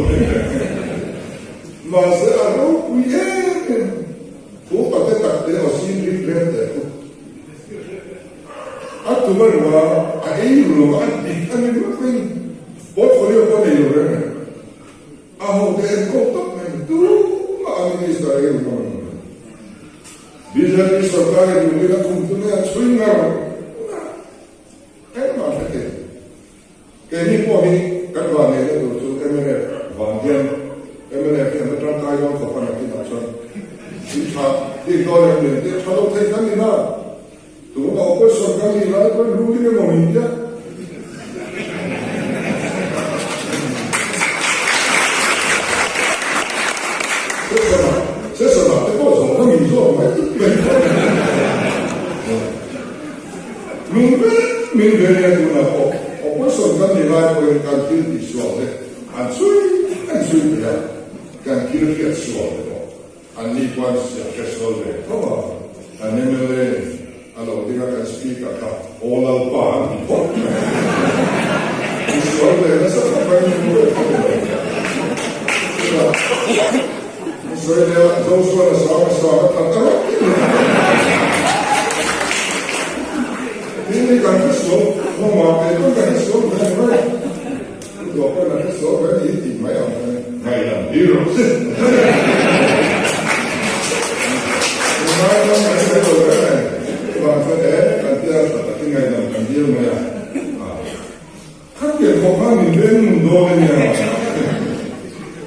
A: mà sẽ aro quỷ em phố bạc cái tạc để ở xin đi lên để à tụi mình là ấy rồi anh đi anh đi mất mình bố có điều có điều rồi à hồ để công tác này tu mà anh đi Israel mà bây giờ đi sơ khai thì người ta cùng chúng ta suy ngờ cái mà thế cái này qua đi các bạn này đều chúng em này vàng tiền em này thì nó trong tay nó có phần là cái nào xong thì thà thì coi là mình thì thà đâu thấy cái gì nào tụi nó có sơ khai gì đó có đúng cái mà mình chứ这是哪个过程？我跟你说，我明白呢，就那我不说跟你来，我跟听你说的，俺最不要，跟听你说的，俺你关系接受的，好吧？俺你们嘞，俺老弟个跟 speak 个，我老板，你说的那是什么意思？是吧？所以呢，都说了啥，他当然你敢去说，我嘛别都敢说，我不能说，我一定没有，比如是，我没有人，我说敢这样说，应该能敢这么样啊？他别恐怕你没那么多的呢。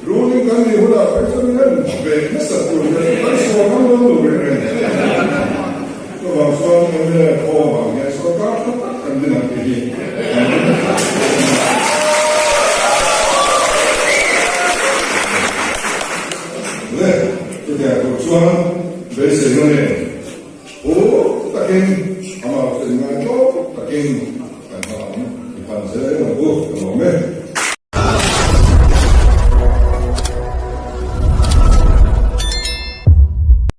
A: 如今跟你回来，还是人被那什么的，但是我们都有人，就往说我们的婆嘛，也说他肯定能给你。对，就这样就说没什么的，我大概阿妈是那个大概，看他，你看这个我没。